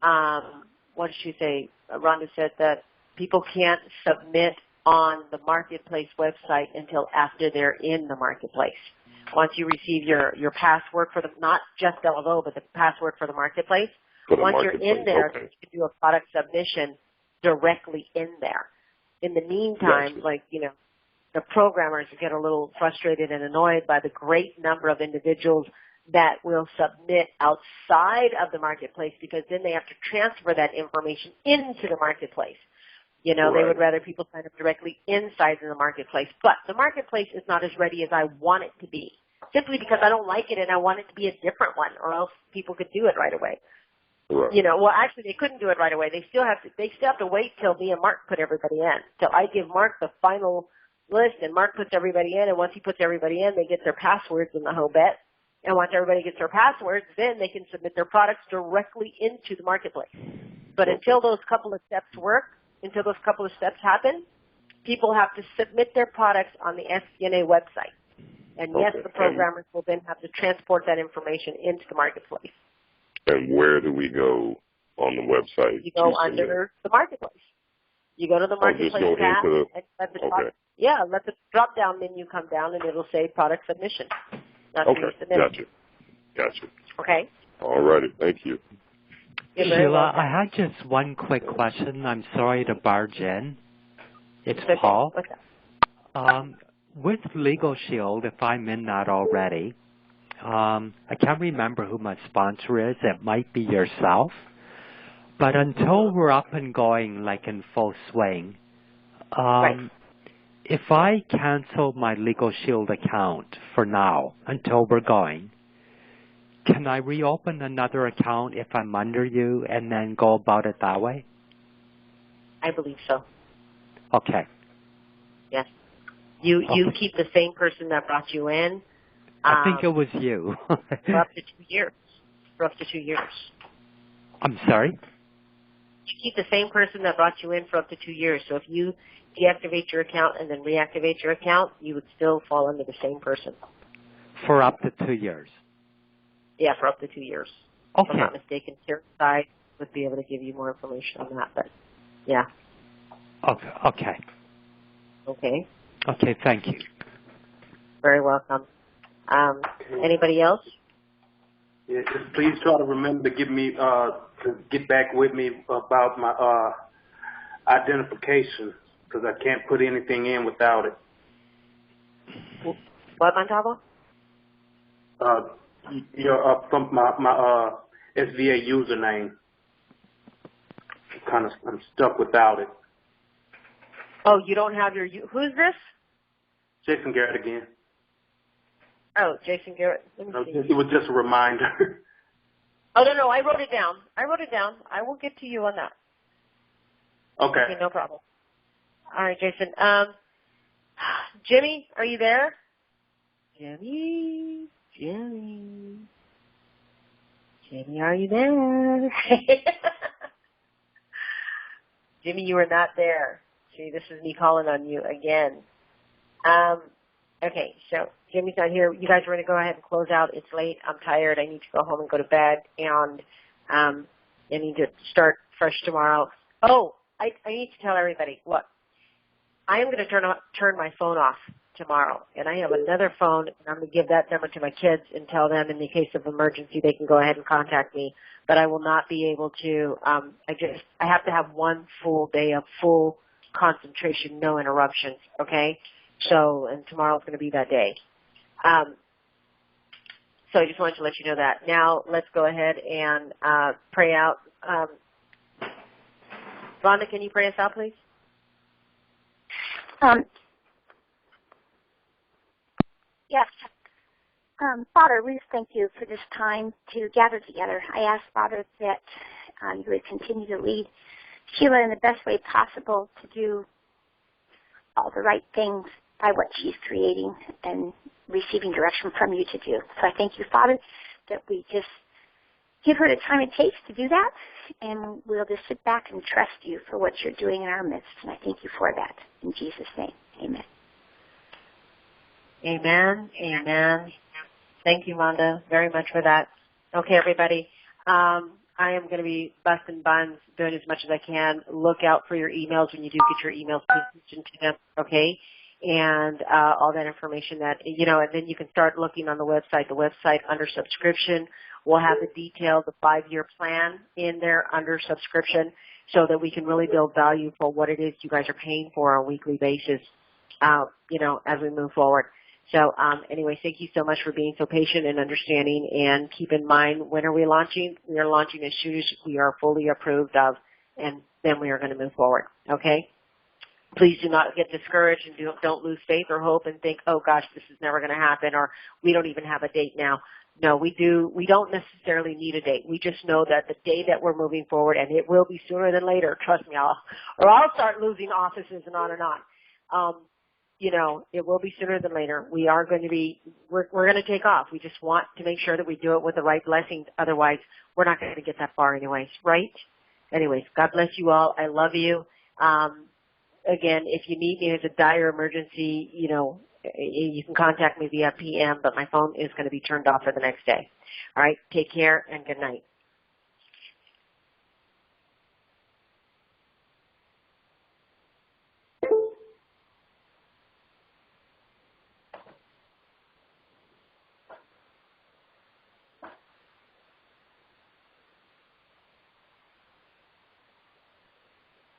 what did she say? Rhonda said that people can't submit on the marketplace website until after they're in the marketplace. Once you receive your password for not just De La Voe, but the password for the marketplace, once you're in there, you can do a product submission directly in there. In the meantime, the programmers get a little frustrated and annoyed by the great number of individuals that will submit outside of the marketplace because then they have to transfer that information into the marketplace. They would rather people sign up directly inside of the marketplace. But the marketplace is not as ready as I want it to be, simply because I don't like it and I want it to be a different one, or else people could do it right away. Right. Well, actually, they couldn't do it right away. They still have to wait till me and Mark put everybody in. Till I give Mark the final list, and Mark puts everybody in. And once he puts everybody in, they get their passwords in the whole bet. And once everybody gets their passwords, then they can submit their products directly into the marketplace. But until those couple of steps happen, people have to submit their products on the SVNA website. And yes, the programmers will then have to transport that information into the marketplace. And where do we go on the website? You go under the marketplace. You go to the Marketplace tab, and let the drop-down menu come down, and it'll say Product Submission. That's where you submit it. Gotcha. Okay. All righty. Thank you. Sheila, I had just one quick question. I'm sorry to barge in. It's Paul. What's that? With Legal Shield, if I'm in that already, I can't remember who my sponsor is. It might be yourself. But until we're up and going, like in full swing, if I cancel my Legal Shield account for now until we're going, can I reopen another account if I'm under you and then go about it that way? I believe so. Okay. Yes. You keep the same person that brought you in. I think it was you. For up to 2 years. For up to 2 years. I'm sorry? You keep the same person that brought you in for up to 2 years. So if you deactivate your account and then reactivate your account, you would still fall under the same person. For up to 2 years? Yeah, for up to 2 years. Okay. If I'm not mistaken, Sarah's side would be able to give you more information on that, but yeah. Okay. Okay. Okay, thank you. Very welcome. Anybody else? Yeah, just please try to remember to give me to get back with me about my identification, because I can't put anything in without it. What, Montavo? From my SVA username. I'm stuck without it. Oh, you don't have your. Who's this? Jason Garrett again. Oh, Jason Garrett. Let me see. It was just a reminder. Oh, no, I wrote it down. I will get to you on that. Okay, no problem. All right, Jason. Jimmy, are you there? Jimmy, are you there? Jimmy, you are not there. See, this is me calling on you again. Okay, so Jimmy's not here. You guys are going to go ahead and close out. It's late. I'm tired. I need to go home and go to bed, and I need to start fresh tomorrow. Oh, I need to tell everybody, look, I am going to turn my phone off tomorrow, and I have another phone, and I'm going to give that number to my kids and tell them in the case of emergency they can go ahead and contact me, but I will not be able to. I have to have one full day of full concentration, no interruptions, okay? So, and tomorrow's going to be that day. So I just wanted to let you know that. Now, let's go ahead and pray out. Rhonda, can you pray us out, please? Yes. Father, we just thank you for this time to gather together. I ask, Father, that you would continue to lead Sheila in the best way possible to do all the right things by what she's creating and receiving direction from you to do. So I thank you, Father, that we just give her the time it takes to do that, and we'll just sit back and trust you for what you're doing in our midst. And I thank you for that. In Jesus' name, amen. Amen. Amen. Thank you, Rhonda, very much for that. Okay, everybody. I am going to be busting buns, doing as much as I can. Look out for your emails when you do get your emails. Pay attention to them, okay? And all that information that, and then you can start looking on the website. The website under subscription will have the detail, the 5-year plan in there under subscription so that we can really build value for what it is you guys are paying for on a weekly basis, as we move forward. So anyway, thank you so much for being so patient and understanding, and keep in mind, when are we launching? We are launching as soon as we are fully approved of, and then we are going to move forward, okay? Please do not get discouraged and don't lose faith or hope and think, oh gosh, this is never going to happen, or we don't even have a date now. No, we do. We don't necessarily need a date. We just know that the day that we're moving forward, and it will be sooner than later, trust me, I'll start losing offices and on and on. It will be sooner than later. We are going to be, we're going to take off. We just want to make sure that we do it with the right blessings. Otherwise, we're not going to get that far anyways, right? Anyways, God bless you all. I love you. Again, if you need me as a dire emergency, you can contact me via PM, but my phone is going to be turned off for the next day. All right, take care and good night.